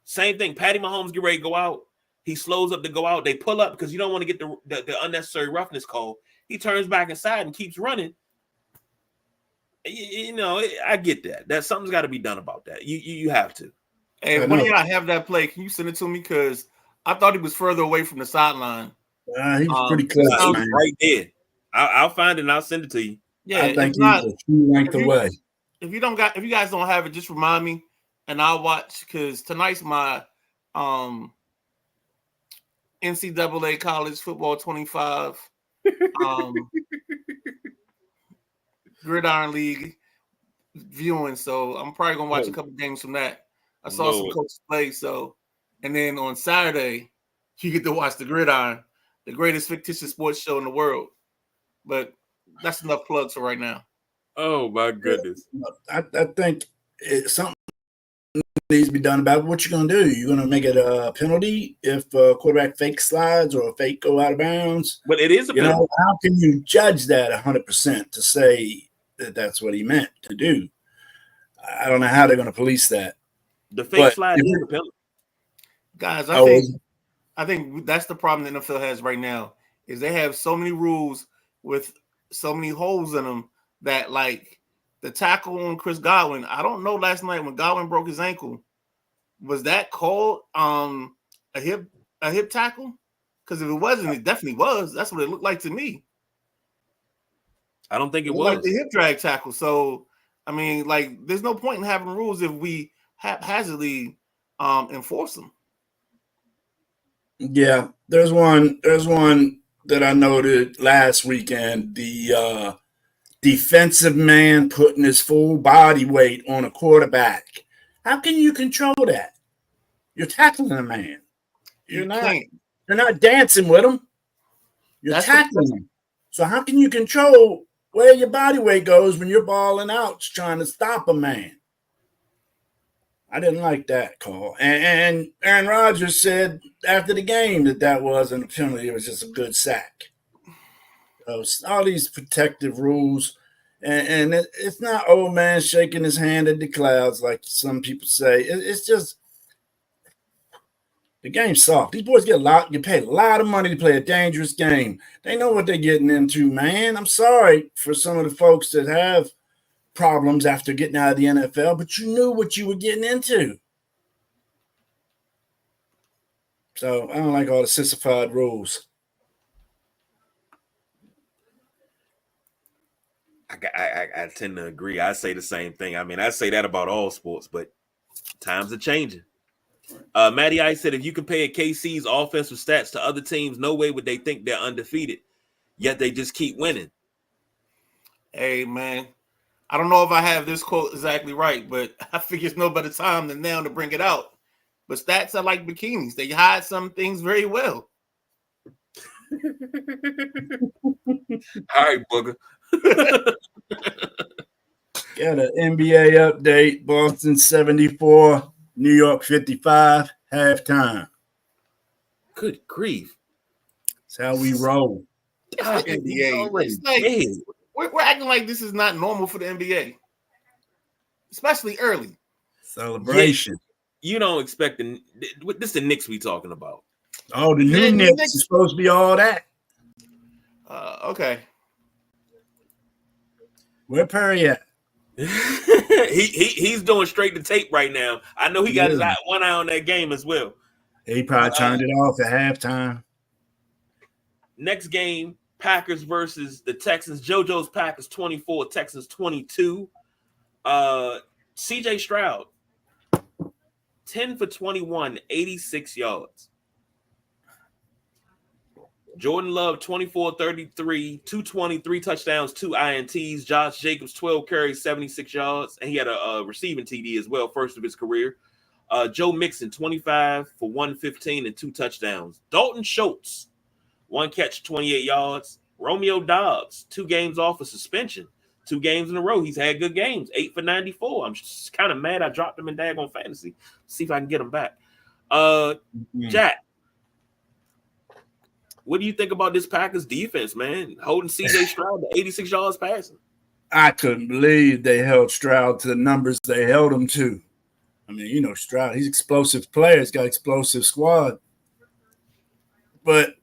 same thing. Patty Mahomes get ready to go out. He slows up to go out. They pull up because you don't want to get the unnecessary roughness call. He turns back inside and keeps running. You know, I get that. That something's got to be done about that. You have to. Hey, when y'all have that play, can you send it to me? Because I thought he was further away from the sideline. He was pretty close, man. Right there. I'll find it and I'll send it to you. Yeah, I think he's a few length away. If you guys don't have it, just remind me, and I'll watch because tonight's my NCAA College Football 25 Gridiron League viewing. So I'm probably gonna watch a couple games from that. I saw some coaches play. So, and then on Saturday, you get to watch the Gridiron, the greatest fictitious sports show in the world. But that's enough plugs for right now. Oh my goodness! I think something needs to be done about it. What you gonna do? You're gonna make it a penalty if a quarterback fake slides or a fake go out of bounds? But it is a penalty. How can you judge that 100% to say that that's what he meant to do? I don't know how they're gonna police that. The fake slide is a penalty. Guys, I think that's the problem the NFL has right now is they have so many rules with so many holes in them that like the tackle on Chris Godwin. I don't know last night when Godwin broke his ankle, was that called a hip tackle? Because if it wasn't, it definitely was. That's what it looked like to me. I don't think it was was like the hip drag tackle. So I mean, like, there's no point in having rules if we haphazardly enforce them. Yeah, there's one that I noted last weekend. The defensive man putting his full body weight on a quarterback. How can you control that? You're tackling a man. You're not dancing with him. You're tackling him. So how can you control where your body weight goes when you're balling out trying to stop a man? I didn't like that call. And Aaron Rodgers said after the game that wasn't a penalty. It was just a good sack. So all these protective rules. And it's not old man shaking his hand at the clouds like some people say. It's just the game's soft. These boys get paid a lot of money to play a dangerous game. They know what they're getting into, man. I'm sorry for some of the folks that have problems after getting out of the NFL, but you knew what you were getting into. So I don't like all the sissified rules. I tend to agree. I say the same thing. I mean, I say that about all sports, but times are changing. Matty Ice said, if you compare KC's offensive stats to other teams, no way would they think they're undefeated, yet they just keep winning. Hey, man. I don't know if I have this quote exactly right, but I figure it's no better time than now to bring it out. But stats are like bikinis. They hide some things very well. All right, Booger. Got an NBA update. Boston 74, New York 55, halftime. Good grief. That's how we roll. NBA. It's like, we're acting like this is not normal for the NBA, especially early. Celebration. Yeah, you don't expect this is the Knicks we talking about. Oh, the new Knicks is supposed to be all that. Okay. Where Perry at? He's doing straight to tape right now. I know he got his one eye on that game as well. He probably turned it off at halftime. Next game, Packers versus the Texans. JoJo's Packers 24, Texans 22. CJ Stroud 10 for 21, 86 yards. Jordan Love 24-33, 220, 3 touchdowns, 2 INTs. Josh Jacobs 12 carries, 76 yards, and he had a receiving TD as well, first of his career. Joe Mixon 25 for 115 and 2 touchdowns. Dalton Schultz 1 catch, 28 yards. Romeo Dobbs 2 games off of suspension, 2 games in a row. He's had good games, 8 for 94. I'm just kind of mad I dropped him in daggone fantasy. See if I can get him back. Jack, what do you think about this Packers defense, man? Holding CJ Stroud to 86 yards passing. I couldn't believe they held Stroud to the numbers they held him to. I mean, you know, Stroud, he's explosive player. He's got explosive squad. But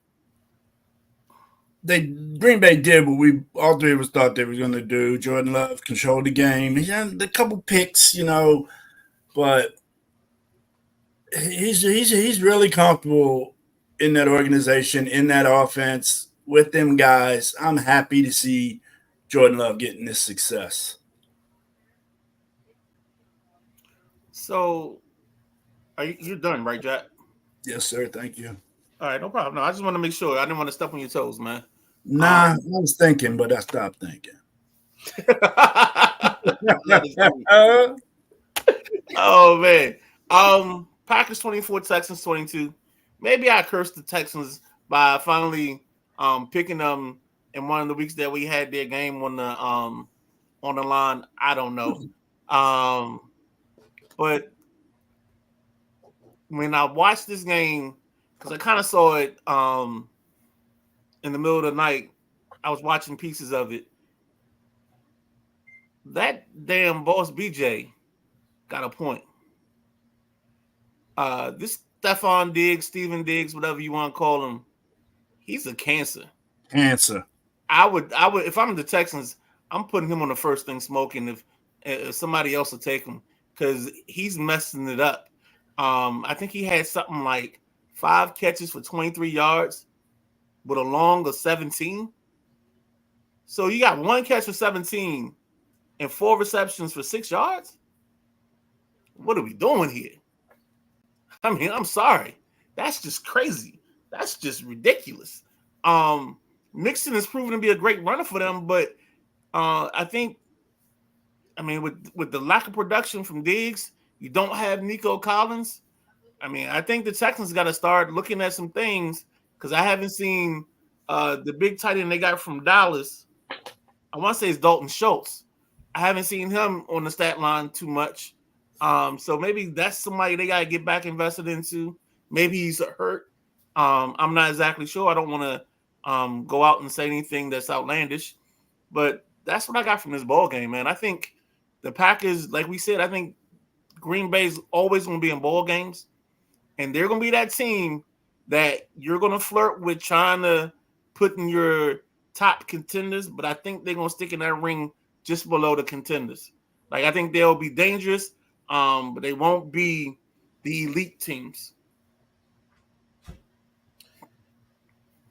Green Bay did what we all three of us thought they were going to do. Jordan Love controlled the game. He had a couple picks, you know, but he's really comfortable in that organization, in that offense, with them guys. I'm happy to see Jordan Love getting this success. So, you're done, right, Jack? Yes, sir. Thank you. All right, no problem. No, I just want to make sure. I didn't want to step on your toes, man. Nah, I was thinking, but I stopped thinking. Oh man. Packers 24, Texans 22. Maybe I cursed the Texans by finally picking them in one of the weeks that we had their game on the line. I don't know. But when I watched this game, because I kind of saw it in the middle of the night, I was watching pieces of it. That damn boss BJ got a point. This Stephon Diggs, Steven Diggs, whatever you want to call him, he's a cancer. Cancer. I would if I'm the Texans, I'm putting him on the first thing smoking if somebody else will take him because he's messing it up. I think he had something like 5 catches for 23 yards with a long of 17. So you got 1 catch for 17 and 4 receptions for 6 yards. What are we doing here? I mean, I'm sorry. That's just crazy. That's just ridiculous. Mixon has proven to be a great runner for them, but I think, with the lack of production from Diggs, you don't have Nico Collins. I mean, I think the Texans got to start looking at some things because I haven't seen the big tight end they got from Dallas. I want to say it's Dalton Schultz. I haven't seen him on the stat line too much. So maybe that's somebody they got to get back invested into. Maybe he's hurt. I'm not exactly sure. I don't want to go out and say anything that's outlandish, but that's what I got from this ball game, man. I think the Packers, like we said, I think Green Bay's always going to be in ball games, and they're going to be that team that you're going to flirt with trying to put in your top contenders, but I think they're going to stick in that ring just below the contenders. Like, I think they'll be dangerous, but they won't be the elite teams.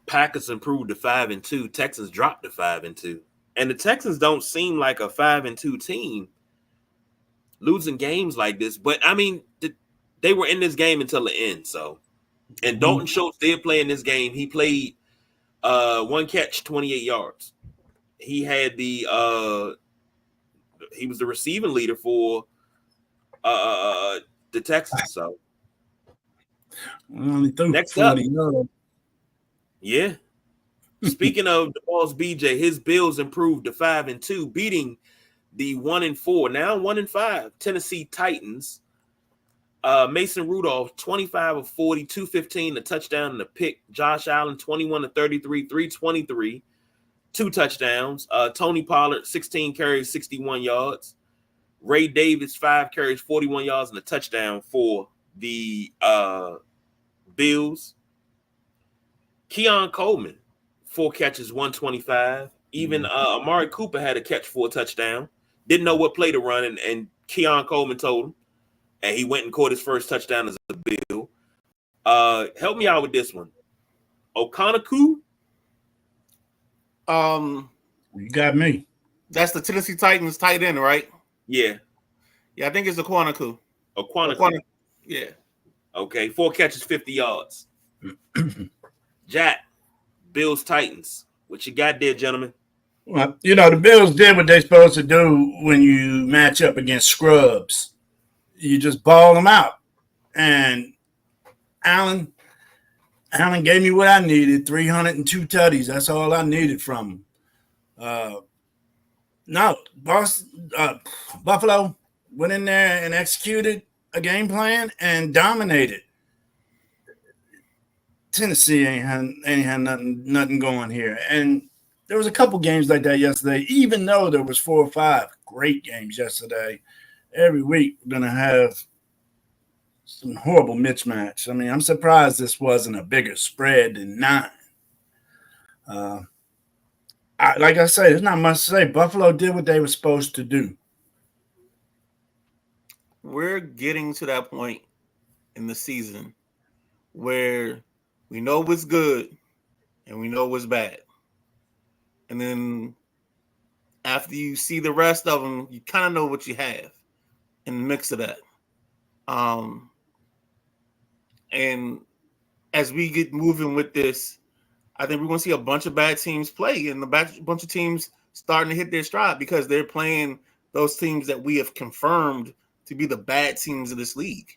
Packers improved to 5-2. Texans dropped to 5-2. And the Texans don't seem like a 5-2 team losing games like this. But, I mean, they were in this game until the end. So, and Dalton Schultz did play in this game. He played 1 catch, 28 yards. He had he was the receiving leader for the Texans. So, next up. Yeah. Speaking of the boss BJ, his Bills improved to 5-2, beating the 1-4, now 1-5 Tennessee Titans. Mason Rudolph, 25 of 40, 215, a touchdown and a pick. Josh Allen, 21 of 33, 323, 2 touchdowns. Tony Pollard, 16 carries, 61 yards. Ray Davis, 5 carries, 41 yards, and a touchdown for the Bills. Keon Coleman, 4 catches, 125. Even Amari Cooper had a catch for a touchdown. Didn't know what play to run, and Keon Coleman told him. And he went and caught his first touchdown as a Bill. Help me out with this one. Okonkwo? You got me. That's the Tennessee Titans tight end, right? Yeah. Yeah, I think it's Okonkwo. Okonkwo. Yeah. Okay, 4 catches, 50 yards. Jack, Bills Titans. What you got there, gentlemen? Well, you know, the Bills did what they're supposed to do when you match up against scrubs. You just ball them out. And Allen gave me what I needed, 302 tutties. That's all I needed from him. Buffalo went in there and executed a game plan and dominated. Tennessee ain't had nothing going here. And there was a couple games like that yesterday. Even though there was 4 or 5 great games yesterday, every week we're gonna have some horrible mismatch. I mean, I'm surprised this wasn't a bigger spread than 9. Like I say, there's not much to say. Buffalo did what they were supposed to do. We're getting to that point in the season where we know what's good and we know what's bad. And then after you see the rest of them, you kind of know what you have in the mix of that. And as we get moving with this, I think we're going to see a bunch of bad teams play and a bunch of teams starting to hit their stride because they're playing those teams that we have confirmed to be the bad teams of this league.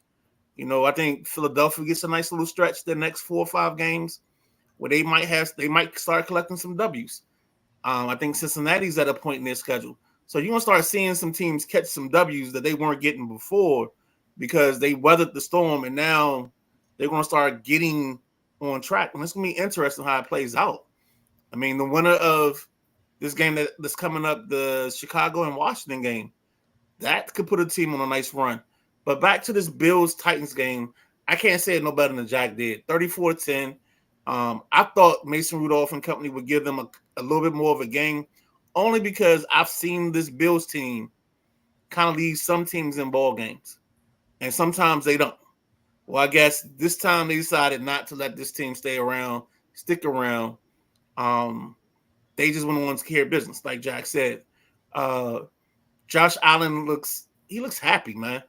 You know, I think Philadelphia gets a nice little stretch the next 4 or 5 games where they might start collecting some W's. I think Cincinnati's at a point in their schedule. So you're going to start seeing some teams catch some W's that they weren't getting before because they weathered the storm and now they're going to start getting on track. And it's going to be interesting how it plays out. I mean, the winner of this game that's coming up, the Chicago and Washington game, that could put a team on a nice run. But back to this Bills-Titans game, I can't say it no better than Jack did. 34-10. I thought Mason Rudolph and company would give them a little bit more of a game, only because I've seen this Bills team kind of leave some teams in ball games, and sometimes they don't. Well, I guess this time they decided not to let this team stick around. They just want to care business, like Jack said. Josh Allen looks happy, man.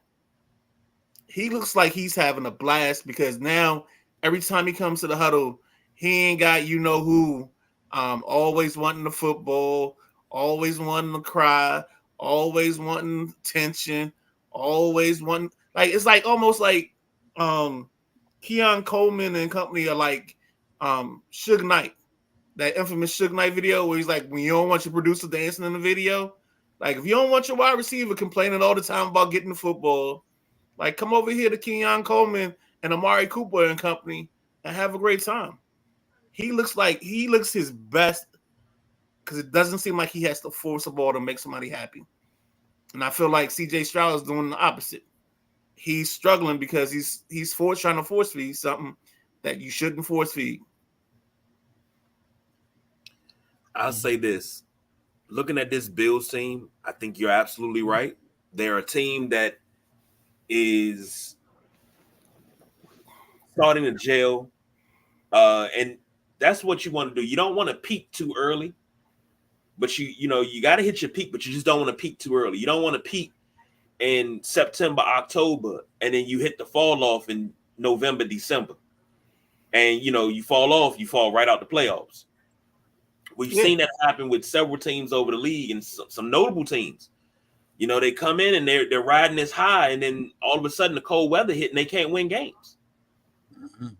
He looks like he's having a blast because now every time he comes to the huddle, he ain't got who always wanting the football, always wanting to cry, always wanting attention, always wanting it's like almost like Keon Coleman and company are like Suge Knight, that infamous Suge Knight video where he's like, when you don't want your producer dancing in the video, like if you don't want your wide receiver complaining all the time about getting the football, like come over here to Keon Coleman and Amari Cooper and company and have a great time. He looks his best because it doesn't seem like he has to force a ball to make somebody happy. And I feel like CJ Stroud is doing the opposite. He's struggling because he's trying to force feed something that you shouldn't force feed. I'll say this. Looking at this Bills team, I think you're absolutely right. They're a team that is starting to gel. And that's what you want to do. You don't want to peak too early, but you got to hit your peak, but you just don't want to peak too early. You don't want to peak in September, October, and then you hit the fall off in November, December. And, you fall right out the playoffs. We've seen that happen with several teams over the league and some notable teams. They come in and they're riding this high, and then all of a sudden the cold weather hit and they can't win games.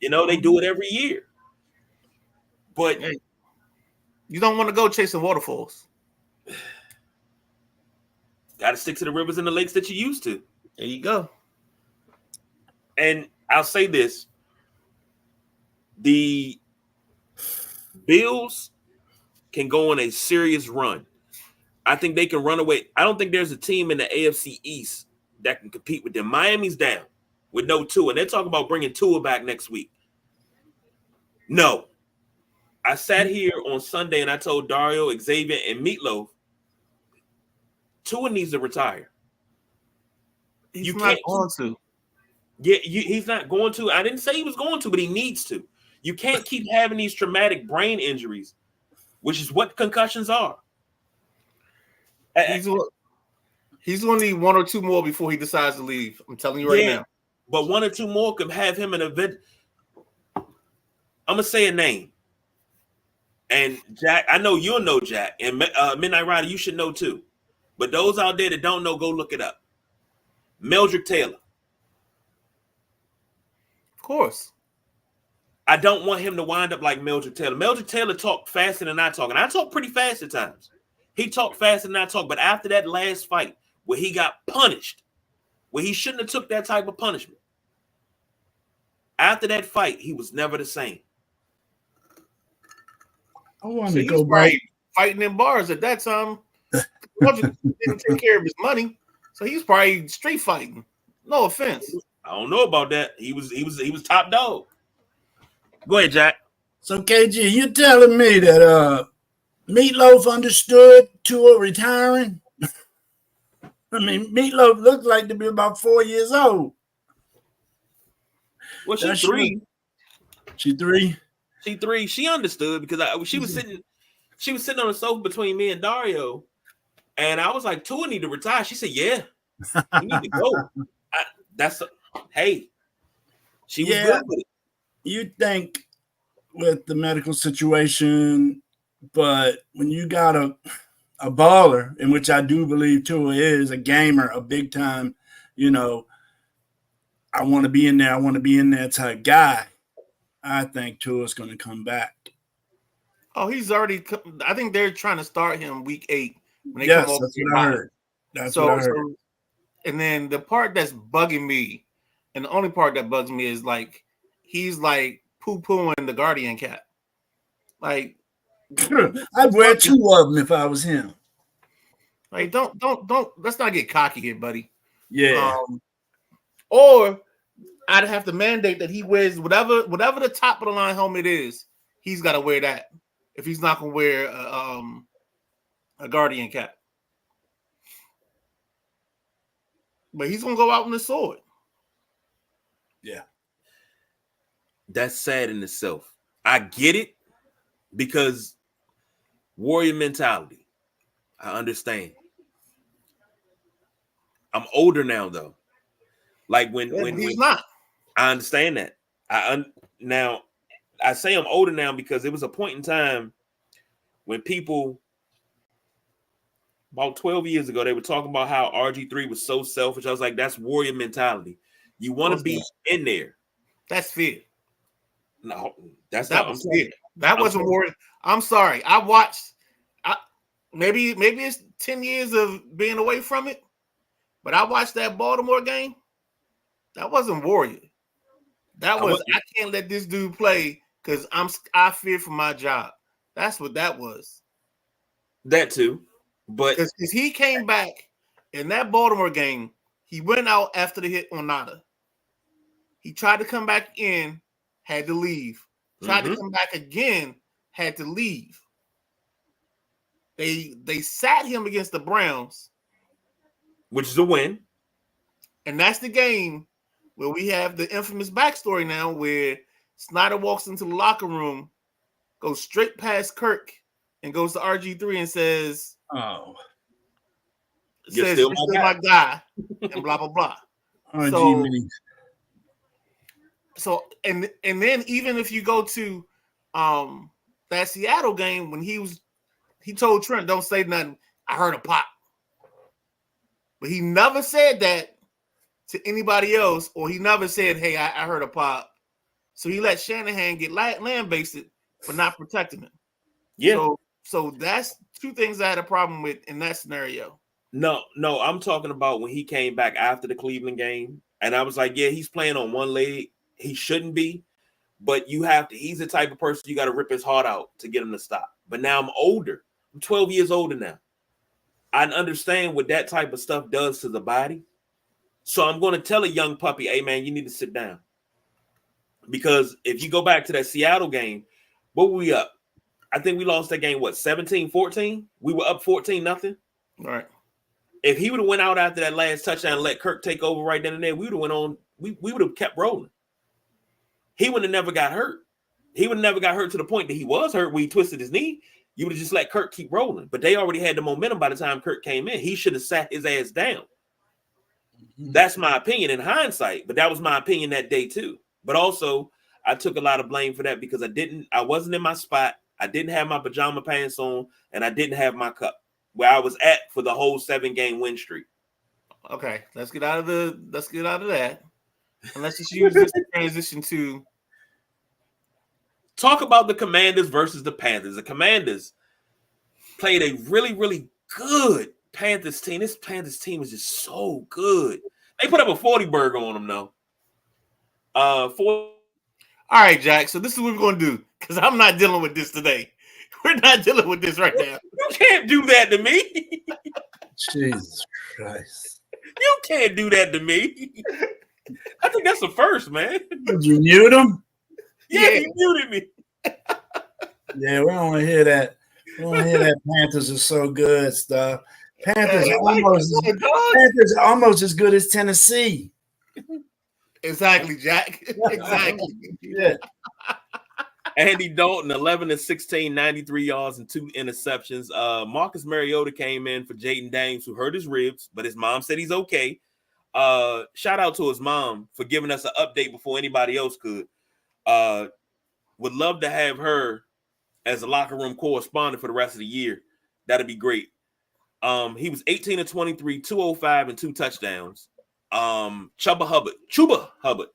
They do it every year. But you don't want to go chasing waterfalls. Got to stick to the rivers and the lakes that you used to. There you go. And I'll say this. The Bills can go on a serious run. I think they can run away. I don't think there's a team in the AFC East that can compete with them. Miami's down with no Tua, and they're talking about bringing Tua back next week. No. I sat here on Sunday and I told Dario, Xavier, and Meatloaf, Tua needs to retire. He's not going to. Yeah, he's not going to. I didn't say he was going to, but he needs to. You can't keep having these traumatic brain injuries, which is what concussions are. He's going to need 1 or 2 more before he decides to leave. I'm telling you right now. But 1 or 2 more could have him in an event. I'm going to say a name. And Jack, I know you'll know Jack. And Midnight Rider, you should know too. But those out there that don't know, go look it up. Meldrick Taylor. Of course. I don't want him to wind up like Meldrick Taylor. Meldrick Taylor talked faster than I talk. And I talk pretty fast at times. He talked faster than I talk. But after that last fight where he got punished, where he shouldn't have took that type of punishment, after that fight, he was never the same. I wanted to go back. fighting in bars at that time. Didn't take care of his money, so he was probably street fighting. No offense. I don't know about that. He was top dog. Go ahead, Jack. So KG, you telling me that Meatloaf understood Tua retiring? I mean, Meatloaf looked like to be about 4 years old. Well, she's 3. She 3. She 3. She understood because she was sitting on the sofa between me and Dario, and I was like, "Tua need to retire." She said, "Yeah, you need to go." She was good with it. You think with the medical situation, but when you got a baller, in which I do believe Tua is a gamer, a big time, I want to be in there type guy. I think Tua's going to come back. Oh, he's already. I think they're trying to start him week 8 when they yes, come over. That's what I heard. That's what I heard. So, and then the part that's bugging me, and the only part that bugs me is like he's like poo-pooing the Guardian cap. Like I'd wear 2 of them if I was him. Like don't. Let's not get cocky here, buddy. Yeah. Or I'd have to mandate that he wears whatever the top of the line helmet is. He's got to wear that if he's not going to wear a Guardian cap. But he's going to go out with the sword. Yeah. That's sad in itself. I get it because warrior mentality. I understand. I'm older now, though. Like when he's not. I understand that. Now I say I'm older now because it was a point in time when people about 12 years ago they were talking about how RG3 was so selfish. I was like, that's warrior mentality. You want to be in there. That's fear. No, that was fear. That wasn't warrior. I'm sorry. I watched. Maybe it's 10 years of being away from it, but I watched that Baltimore game. That wasn't warrior. That was I can't let this dude play because I fear for my job. That's what that was. That too, but because he came back in that Baltimore game, he went out after the hit on Nada. He tried to come back in, had to leave. Tried to come back again, had to leave. They sat him against the Browns, which is a win, and that's the game. Where we have the infamous backstory now where Snyder walks into the locker room, goes straight past Kirk, and goes to RG3 and says, you're still my guy, and blah, blah, blah. So and then even if you go to that Seattle game when he told Trent, don't say nothing, I heard a pop. But he never said that to anybody else, or he never said, hey, I heard a pop. So he let Shanahan get lambasted for not protecting him. Yeah. So that's 2 things I had a problem with in that scenario. No, I'm talking about when he came back after the Cleveland game. And I was like, yeah, he's playing on one leg. He shouldn't be. But he's the type of person you got to rip his heart out to get him to stop. But now I'm older. I'm 12 years older now. I understand what that type of stuff does to the body. So I'm going to tell a young puppy, hey, man, you need to sit down. Because if you go back to that Seattle game, what were we up? I think we lost that game, 17-14? We were up 14-0. All right. If he would have went out after that last touchdown and let Kirk take over right then and there, we would have went on. We would have kept rolling. He would have never got hurt. He would have never got hurt to the point that he was hurt when he twisted his knee. You would have just let Kirk keep rolling. But they already had the momentum by the time Kirk came in. He should have sat his ass down. That's my opinion in hindsight, but that was my opinion that day too. But also, I took a lot of blame for that because I wasn't in my spot. I didn't have my pajama pants on, and I didn't have my cup where I was at for the whole 7-game win streak. Okay, let's get out of that. And let's just use this to transition to talk about the Commanders versus the Panthers. The Commanders played a really, really good Panthers team. This Panthers team is just so good. They put up a 40 burger on them, though. All right, Jack. So this is what we're going to do because I'm not dealing with this today. We're not dealing with this right now. You can't do that to me. Jesus Christ. You can't do that to me. I think that's the first, man. Did you mute him? Yeah, you muted me. Yeah, we don't want to hear that. We don't want to hear that Panthers are so good stuff. Panthers are almost as good as Tennessee. Exactly, Jack. Exactly. Yeah. Andy Dalton, 11-16, 93 yards and 2 interceptions. Marcus Mariota came in for Jaden Daniels, who hurt his ribs, but his mom said he's okay. Shout out to his mom for giving us an update before anybody else could. Would love to have her as a locker room correspondent for the rest of the year. That'd be great. He was 18-23, 205 and 2 touchdowns. Chuba Hubbard,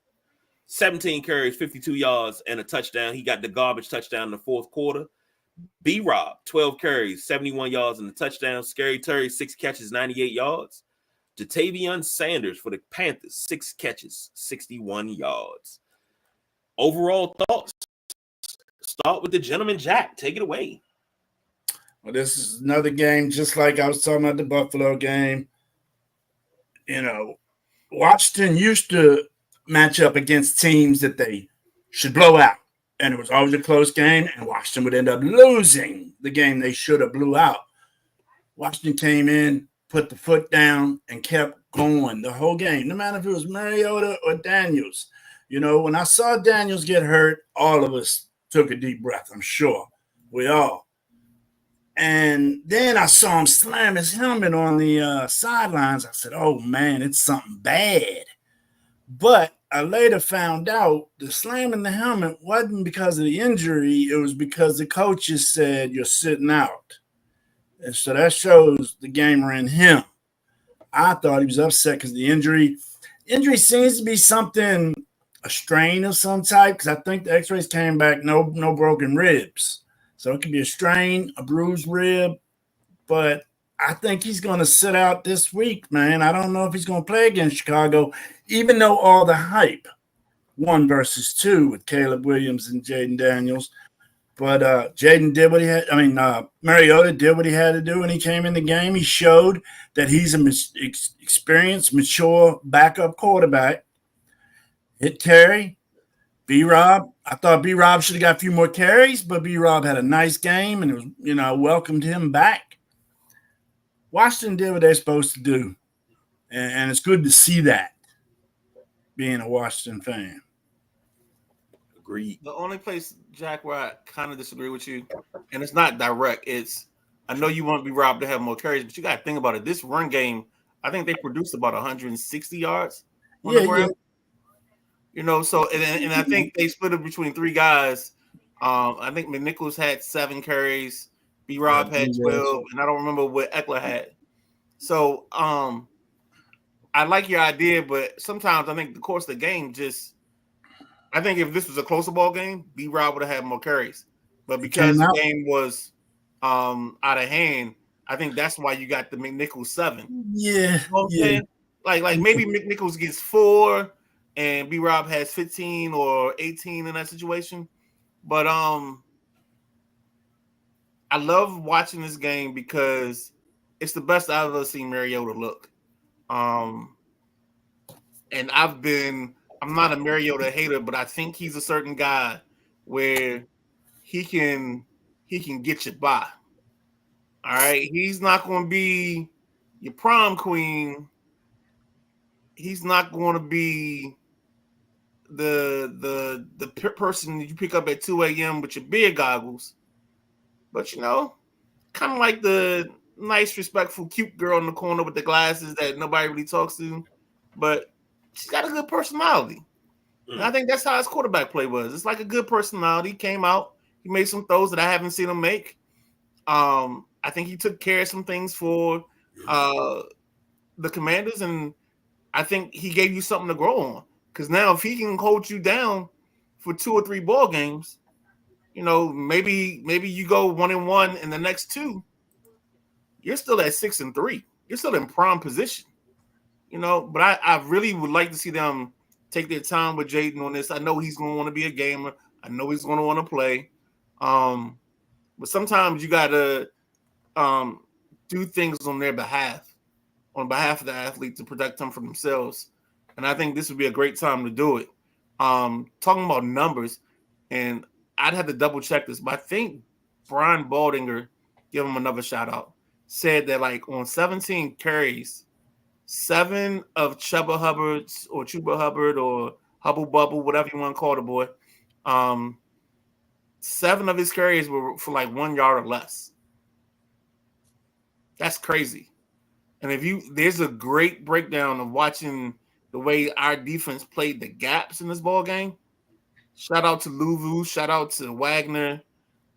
17 carries, 52 yards and a touchdown. He got the garbage touchdown in the fourth quarter. B-Rob, 12 carries, 71 yards and a touchdown. Scary Terry, 6 catches, 98 yards. Jatavion Sanders for the Panthers, 6 catches, 61 yards. Overall thoughts? Start with the gentleman Jack. Take it away. Well, this is another game, just like I was talking about the Buffalo game. You know, Washington used to match up against teams that they should blow out. And it was always a close game, and Washington would end up losing the game they should have blew out. Washington came in, put the foot down, and kept going the whole game, no matter if it was Mariota or Daniels. You know, when I saw Daniels get hurt, all of us took a deep breath, I'm sure. We all. And then I saw him slam his helmet on the sidelines. I said, oh, man, it's something bad. But I later found out the slamming the helmet wasn't because of the injury. It was because the coaches said you're sitting out. And so that shows the gamer in him. I thought he was upset because of the injury. Injury seems to be something, a strain of some type, because I think the x-rays came back, no broken ribs. So it could be a strain, a bruised rib. But I think he's going to sit out this week, man. I don't know if he's going to play against Chicago, even though all the hype, 1 versus 2 with Caleb Williams and Jaden Daniels. But Jaden did what he had. Mariota did what he had to do when he came in the game. He showed that he's an experienced, mature backup quarterback. Hit Terry. B-Rob. I thought B-Rob should have got a few more carries, but B-Rob had a nice game, and it was, I welcomed him back. Washington did what they're supposed to do, and it's good to see that, being a Washington fan. Agreed. The only place, Jack, where I kind of disagree with you, and it's not direct, it's I know you want B-Rob to have more carries, but you got to think about it. This run game, I think they produced about 160 yards on the ground. So and I think they split it between 3 guys. I think McNichols had 7 carries, B-Rob had 12, and I don't remember what Eckler had. So I like your idea, but sometimes I think the course of the game I think if this was a closer ball game, B-Rob would have had more carries. But because the game was out of hand, I think that's why you got the McNichols 7. Yeah. Like maybe McNichols gets 4 and B-Rob has 15 or 18 in that situation. But I love watching this game because it's the best I've ever seen Mariota look. And I'm not a Mariota hater, but I think he's a certain guy where he can get you by. All right. He's not going to be your prom queen. He's not going to be the person you pick up at 2 a.m. with your beer goggles. But kind of like the nice, respectful, cute girl in the corner with the glasses that nobody really talks to. But she's got a good personality. And I think that's how his quarterback play was. It's like a good personality. Came out. He made some throws that I haven't seen him make. I think he took care of some things for the Commanders, and I think he gave you something to grow on. Because now if he can hold you down for 2 or 3 ball games, maybe you go 1-1 in the next 2. You're still at 6-3. You're still in prime position. But I really would like to see them take their time with Jaden on this. I know he's going to want to be a gamer. I know he's going to want to play. but sometimes you gotta do things on their behalf, on behalf of the athlete to protect them from themselves. And I think this would be a great time to do it. Talking about numbers, and I'd have to double check this, but I think Brian Baldinger, give him another shout out, said that like on 17 carries, 7 of Chuba Hubbard or Hubble Bubble, whatever you want to call the boy, 7 of his carries were for like 1 yard or less. That's crazy. And there's a great breakdown of watching the way our defense played the gaps in this ball game. Shout out to Luvu, shout out to Wagner,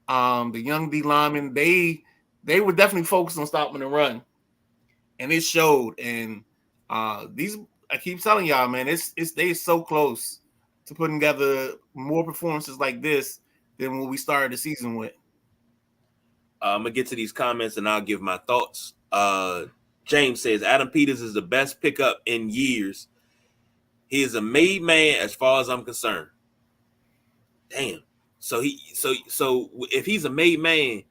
the young D linemen. They were definitely focused on stopping the run, and it showed. And I keep telling y'all, man, they so close to putting together more performances like this than what we started the season with. I'm gonna get to these comments and I'll give my thoughts. James says Adam Peters is the best pickup in years. He is a made man as far as I'm concerned. Damn. So if he's a made man,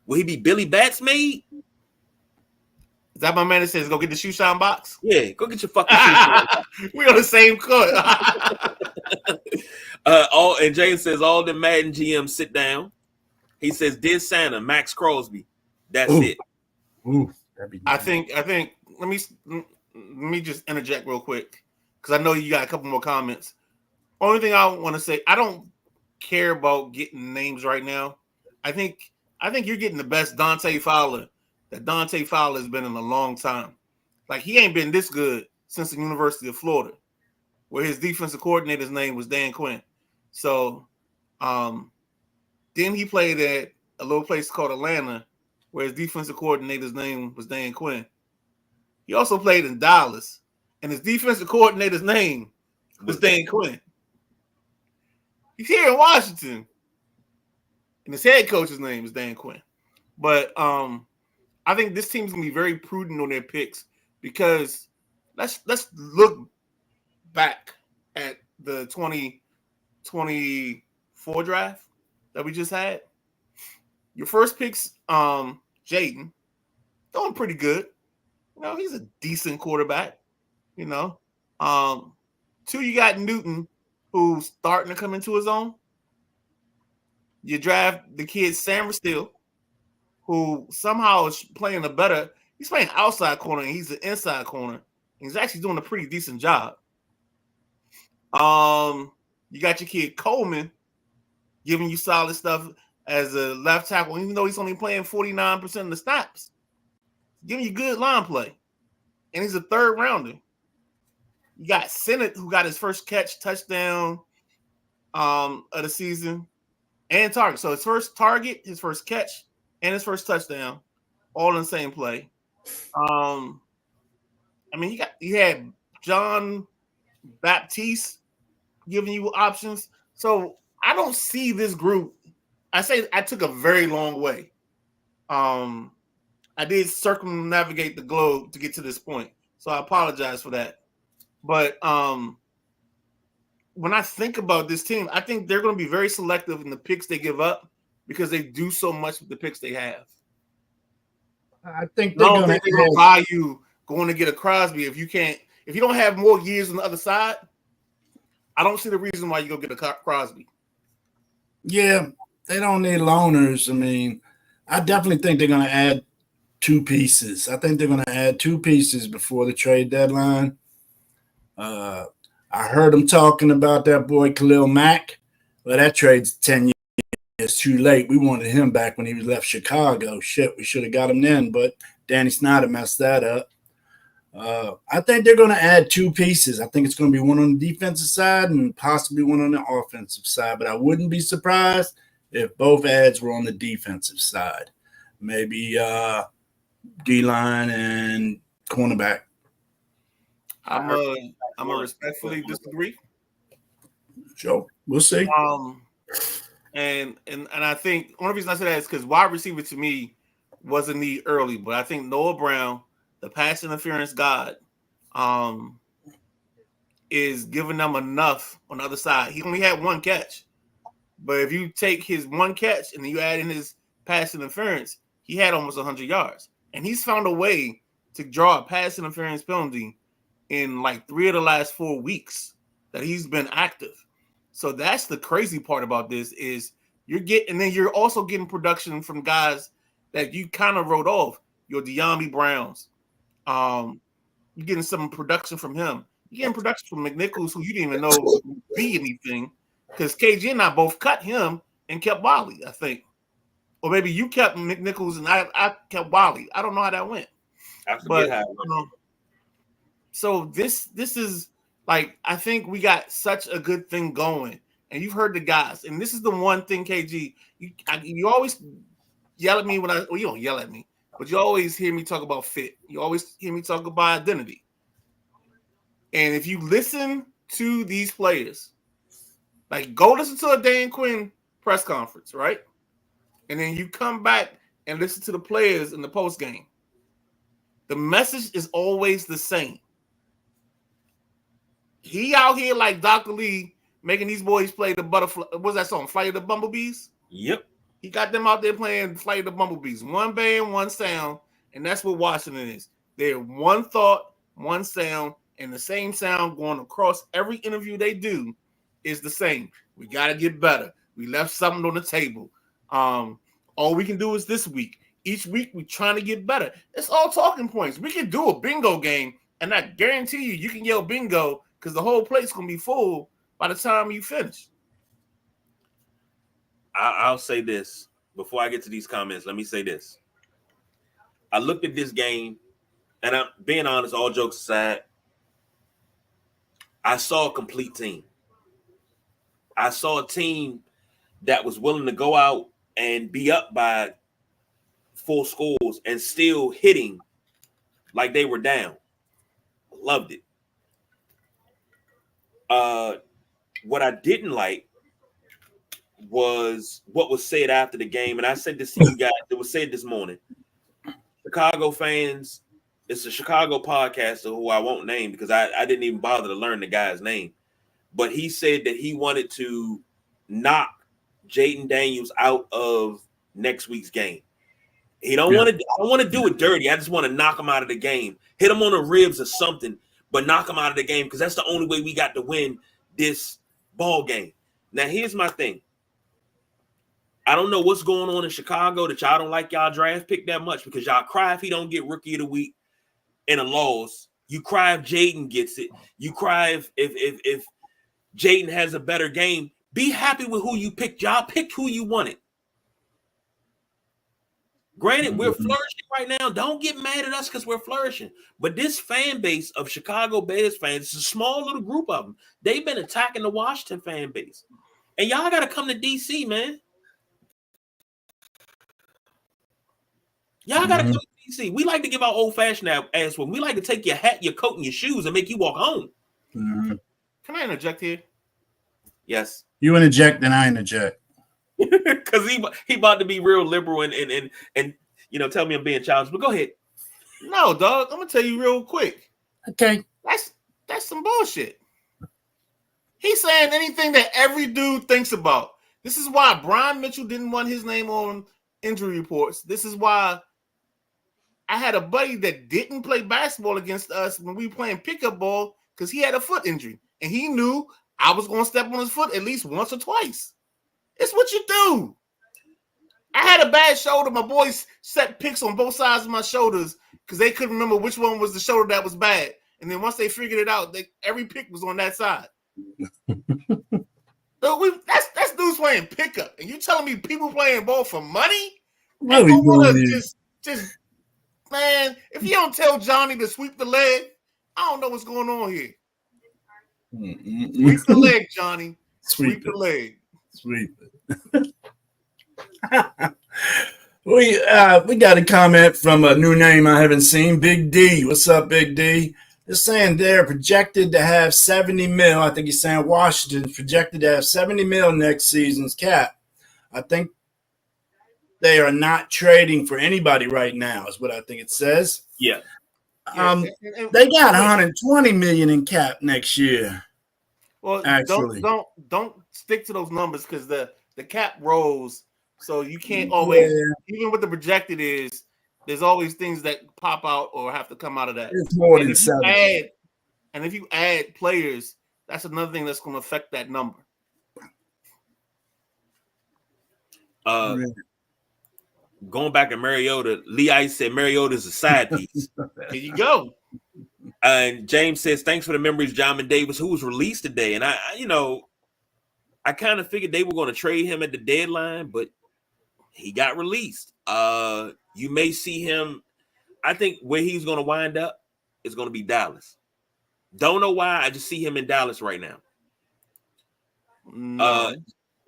will he be Billy Bats made? Is that my man that says go get the shoe shine box? Yeah, go get your fucking shoe. We on the same court. And James says all the Madden GMs sit down. He says, "Dear Santa, Max Crosby." That's it. Ooh, that'd be nice. I think. Let me just interject real quick because I know you got a couple more comments. Only thing I want to say, I don't care about getting names right now. I think you're getting the best Dante Fowler that Dante Fowler has been in a long time. Like he ain't been this good since the University of Florida, where his defensive coordinator's name was Dan Quinn. So, then he played at a little place called Atlanta, where his defensive coordinator's name was Dan Quinn. He also played in Dallas, and his defensive coordinator's name was Dan Quinn. He's here in Washington, and his head coach's name is Dan Quinn. But I think this team's gonna be very prudent on their picks because let's look back at the 2024 draft that we just had. Your first pick's Jaden, doing pretty good. You know, he's a decent quarterback. You know, 2, you got Newton, who's starting to come into his own. You draft the kid Sam Steele, who somehow is playing he's playing outside corner and he's an inside corner. He's actually doing a pretty decent job. You got your kid Coleman giving you solid stuff as a left tackle, even though he's only playing 49% of the snaps. Giving you good line play. And he's a 3rd rounder. You got Sennett, who got his first touchdown of the season, and target. So his first target, his first catch, and his first touchdown, all in the same play. I mean, you had John Baptiste giving you options. So I don't see this group. I say I took a very long way. I did circumnavigate the globe to get to this point, so I apologize for that. But when I think about this team, I think they're going to be very selective in the picks they give up because they do so much with the picks they have. I think they're going to buy you going to get a Crosby if you don't have more years on the other side. I don't see the reason why you go get a Crosby. Yeah, they don't need loaners. I mean, I definitely think they're going to add 2 pieces. I think they're going to add 2 pieces before the trade deadline. I heard them talking about that boy Khalil Mack. Well, that trade's 10 years too late. We wanted him back when he was left Chicago. Shit, we should have got him then, but Danny Snyder messed that up. I think they're going to add 2 pieces. I think it's going to be one on the defensive side and possibly one on the offensive side, but I wouldn't be surprised if both ads were on the defensive side. Maybe D-line and cornerback. I'm gonna respectfully disagree. Sure, we'll see. And I think one reason I say that is because wide receiver to me was a need early, but I think Noah Brown, the pass interference god, is giving them enough on the other side. He only had 1 catch, But if you take his one catch and then you add in his pass interference, he had almost 100 yards. And he's found a way to draw a pass interference penalty in like 3 of the last 4 weeks that he's been active. So that's the crazy part about this is you're also getting production from guys that you kind of wrote off. Your De'Ami Browns. You're getting some production from him. You're getting production from McNichols, who you didn't even know would be anything. Because KG and I both cut him and kept Wally, I think. Or maybe you kept McNichols and I kept Wally. I don't know how that went. I forget how it went. So this is like, I think we got such a good thing going. And you've heard the guys. And this is the one thing, KG, you always yell at me well, you don't yell at me, but you always hear me talk about fit. You always hear me talk about identity. And if you listen to these players, like go listen to a Dan Quinn press conference, right? And then you come back and listen to the players in the post game. The message is always the same. He out here like Dr. Lee making these boys play the butterfly. What's that song? Flight of the Bumblebees? Yep. He got them out there playing Flight of the Bumblebees. One band, one sound. And that's what Washington is. They're one thought, one sound, and the same sound going across every interview they do is the same. We got to get better. We left something on the table. All we can do is this week. Each week we're trying to get better. It's all talking points. We can do a bingo game, and I guarantee you can yell bingo because the whole plate's going to be full by the time you finish. I'll say this. Before I get to these comments, let me say this. I looked at this game, and I'm being honest, all jokes aside, I saw a complete team. I saw a team that was willing to go out and be up by 4 scores and still hitting like they were down. Loved it. What I didn't like was what was said after the game, and I said this to you guys. It was said this morning. Chicago fans, it's a Chicago podcaster who I won't name because I didn't even bother to learn the guy's name. But he said that he wanted to knock Jaden Daniels out of next week's game. He don't want to. I don't want to do it dirty. I just want to knock him out of the game, hit him on the ribs or something, but knock him out of the game because that's the only way we got to win this ball game. Now, here's my thing. I don't know what's going on in Chicago that y'all don't like y'all draft pick that much because y'all cry if he don't get Rookie of the Week in a loss. You cry if Jaden gets it. You cry if Jaden has a better game. Be happy with who you picked. Y'all picked who you wanted. Granted, we're flourishing right now. Don't get mad at us because we're flourishing. But this fan base of Chicago Bears fans, it's a small little group of them. They've been attacking the Washington fan base. And y'all got to come to D.C., man. Y'all got to come to D.C. We like to give our old-fashioned ass one. We like to take your hat, your coat, and your shoes and make you walk home. Mm-hmm. Can I interject here? Yes. You interject, then I interject. Because he about to be real liberal and you know, tell me I'm being childish. But go ahead. No, dog. I'm gonna tell you real quick. Okay. That's some bullshit. He's saying anything that every dude thinks about. This is why Brian Mitchell didn't want his name on injury reports. This is why I had a buddy that didn't play basketball against us when we were playing pickup ball because he had a foot injury. And he knew I was going to step on his foot at least once or twice. It's what you do. I had a bad shoulder. My boys set picks on both sides of my shoulders because they couldn't remember which one was the shoulder that was bad. And then once they figured it out, every pick was on that side. So that's dudes playing pickup. And you telling me people playing ball for money? What we doing here? Just man, if you don't tell Johnny to sweep the leg, I don't know what's going on here. Sweep the leg, Johnny. Sweep the leg. Sweep it. We got a comment from a new name I haven't seen, Big D. What's up, Big D? They're saying they're projected to have 70 mil. I think he's saying Washington's projected to have 70 mil next season's cap. I think they are not trading for anybody right now, is what I think it says. Yeah. They got 120 million in cap next year. Well, actually, don't stick to those numbers because the the cap rolls, so you can't always, even what the projected is, there's always things that pop out or have to come out of that. It's more And than if 7. if you add players, that's another thing that's going to affect that number. Going back to Mariota, Lee Ice said Mariota's a side piece. There you go. And James says, thanks for the memories, Jamin Davis, who was released today. And I kind of figured they were going to trade him at the deadline, but he got released. You may see him. I think where he's going to wind up is going to be Dallas. Don't know why. I just see him in Dallas right now. No.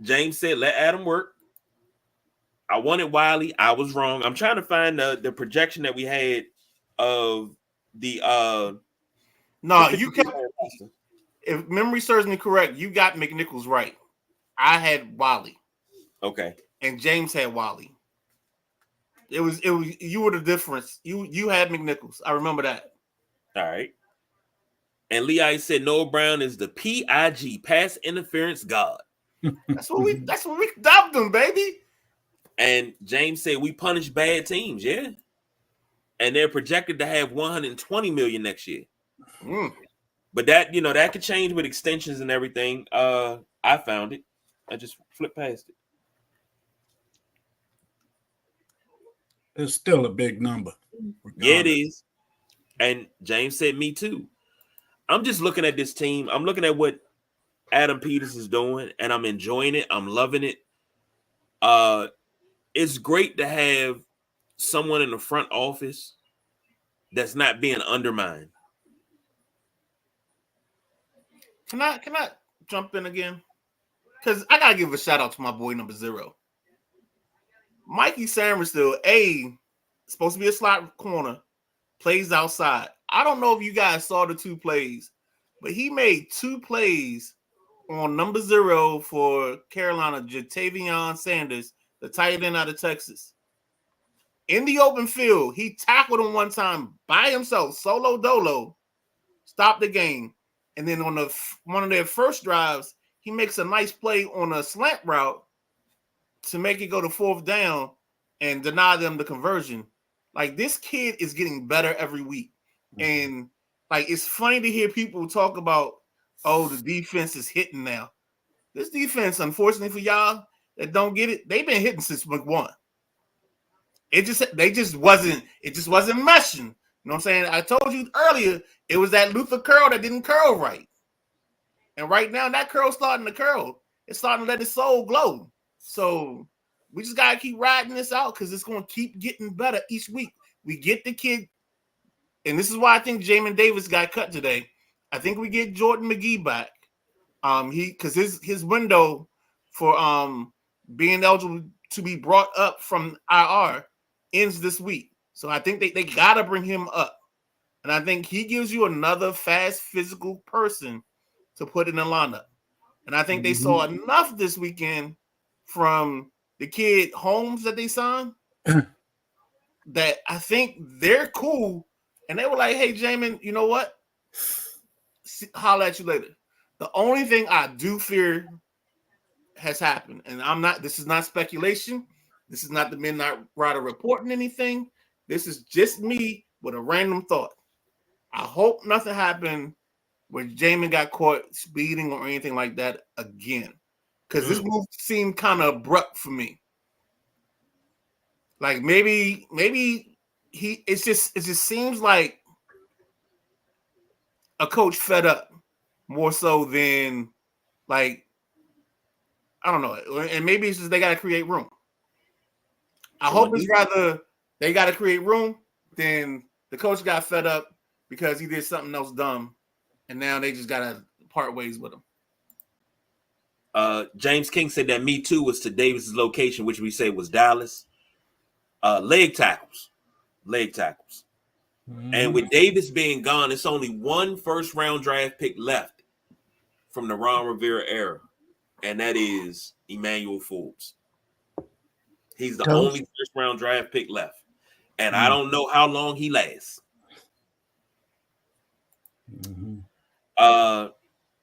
James said, let Adam work. I wanted Wiley. I was wrong. I'm trying to find the projection that we had of the no, you kept, if memory serves me correct, you got McNichols right. I had Wiley. Okay. And James had Wiley. It was you were the difference. You had McNichols. I remember that. All right. And Lee said Noah Brown is the PIG, pass interference god. That's what we dubbed him, baby. And James said we punish bad teams, yeah. And they're projected to have 120 million next year. But that, that could change with extensions and everything. I found it. I just flipped past it. It's still a big number. Yeah, it is. And James said me too. I'm just looking at this team. I'm looking at what Adam Peters is doing, and I'm enjoying it. I'm loving it. It's great to have someone in the front office that's not being undermined. Can I jump in again? Because I gotta give a shout out to my boy number 0. Mikey Samuelsville, supposed to be a slot corner, plays outside. I don't know if you guys saw the 2 plays, but he made 2 plays on number 0 for Carolina, Jatavion Sanders, the tight end out of Texas. In the open field, he tackled him one time by himself, solo dolo, stopped the game. And then on one of their first drives, he makes a nice play on a slant route to make it go to 4th down and deny them the conversion. Like, this kid is getting better every week. And, like, it's funny to hear people talk about, the defense is hitting now. This defense, unfortunately for y'all that don't get it, they've been hitting since week 1. It just wasn't meshing. You know what I'm saying? I told you earlier, it was that Luther curl that didn't curl right. And right now, that curl's starting to curl. It's starting to let his soul glow. So we just got to keep riding this out because it's going to keep getting better each week. We get the kid, and this is why I think Jamin Davis got cut today. I think we get Jordan McGee back. Because his window for being eligible to be brought up from IR ends this week. So I think they got to bring him up. And I think he gives you another fast, physical person to put in the lineup. And I think they saw enough this weekend from the kid Holmes that they signed that I think they're cool. And they were like, hey, Jamin, you know what? Holler at you later. The only thing I do fear has happened, and this is not speculation. This is not the Midnight Rider reporting anything. This is just me with a random thought. I hope nothing happened where Jamin got caught speeding or anything like that again. Because this move seemed kind of abrupt for me. Like maybe it just seems like a coach fed up more so than like, I don't know. And maybe it's just they got to create room. I hope it's rather they got to create room than the coach got fed up because he did something else dumb. And now they just got to part ways with him. James King said that Me Too was to Davis's location, which we say was Dallas. Leg tackles. And with Davis being gone, it's only one first-round draft pick left from the Ron Rivera era, and that is Emmanuel Forbes. He's the only first-round draft pick left, and I don't know how long he lasts.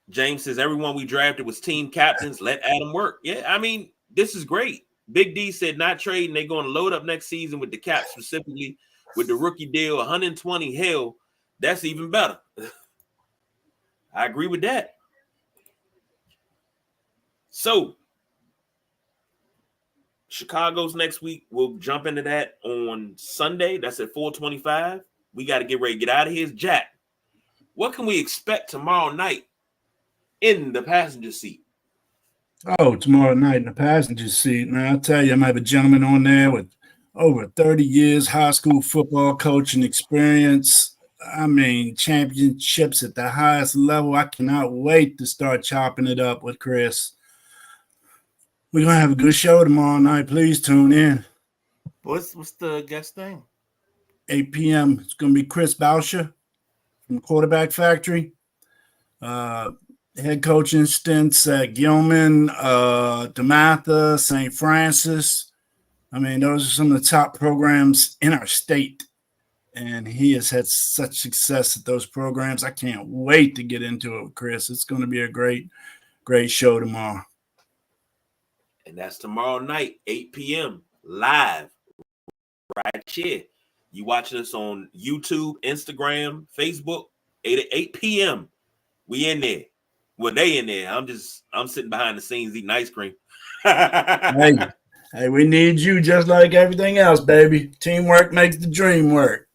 James says everyone we drafted was team captains. Let Adam work. Yeah, I mean, this is great. Big D said not trading. They're going to load up next season with the cap, specifically with the rookie deal, 120. Hell, that's even better. I agree with that. So, Chicago's next week. We'll jump into that on Sunday. That's at 4:25. We got to get ready to get out of here. Jack, what can we expect tomorrow night in the passenger seat? Oh, tomorrow night in the passenger seat. Now, I'll tell you, I might have a gentleman on there with over 30 years high school football coaching experience. I mean, championships at the highest level. I cannot wait to start chopping it up with Chris. We're going to have a good show tomorrow night. Please tune in. What's the guest name? 8 p.m. It's going to be Chris Boucher from Quarterback Factory. Head coaching stints at Gilman, DeMatha, St. Francis. I mean, those are some of the top programs in our state. And he has had such success at those programs. I can't wait to get into it with Chris. It's going to be a great, great show tomorrow. And that's tomorrow night, 8 p.m. live right here. You watching us on YouTube, Instagram, Facebook, 8 p.m. We in there. Well, they in there. I'm sitting behind the scenes eating ice cream. Hey, we need you just like everything else, baby. Teamwork makes the dream work.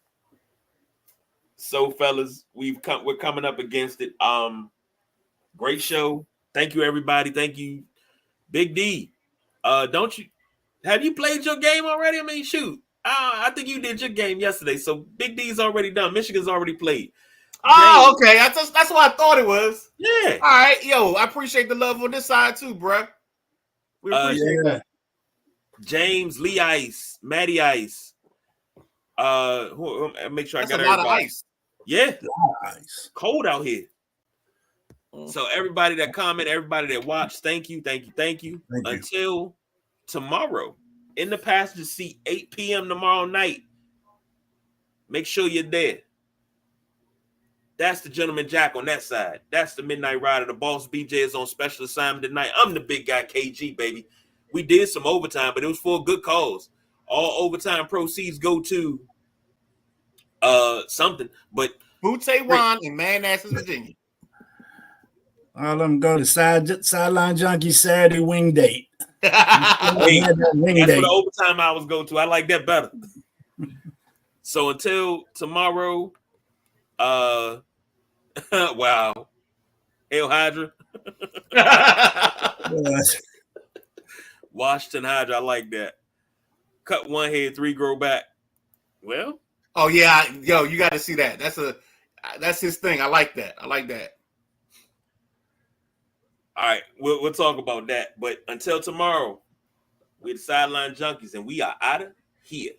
So, fellas, we're coming up against it. Great show. Thank you, everybody. Thank you, Big D. Have you played your game already? I mean, shoot. I think you did your game yesterday. So Big D's already done. Michigan's already played. Oh, okay. That's what I thought it was. Yeah. All right, yo. I appreciate the love on this side too, bro. We appreciate that. James, Lee Ice, Matty Ice. Make sure That's I got a lot everybody. of ice. Yeah. Nice. Cold out here. So everybody that comment, everybody that watched, thank you. Until tomorrow, in the passenger seat, 8 p.m. tomorrow night. Make sure you're there. That's the Gentleman Jack on that side. That's the Midnight Rider. The boss BJ is on special assignment tonight. I'm the big guy KG, baby. We did some overtime, but it was for a good cause. All overtime proceeds go to something. But Butte Wine in Manassas, Virginia. All of them go to Sideline Junkie Saturday wing date. Hey, that's what the overtime hours go to. I like that better. So until tomorrow, wow, Hail Hydra, Washington Hydra. I like that. Cut one head, 3 grow back. Well, oh yeah, yo, you got to see that. That's his thing. I like that. All right, we'll talk about that. But until tomorrow, we're the Sideline Junkies, and we are out of here.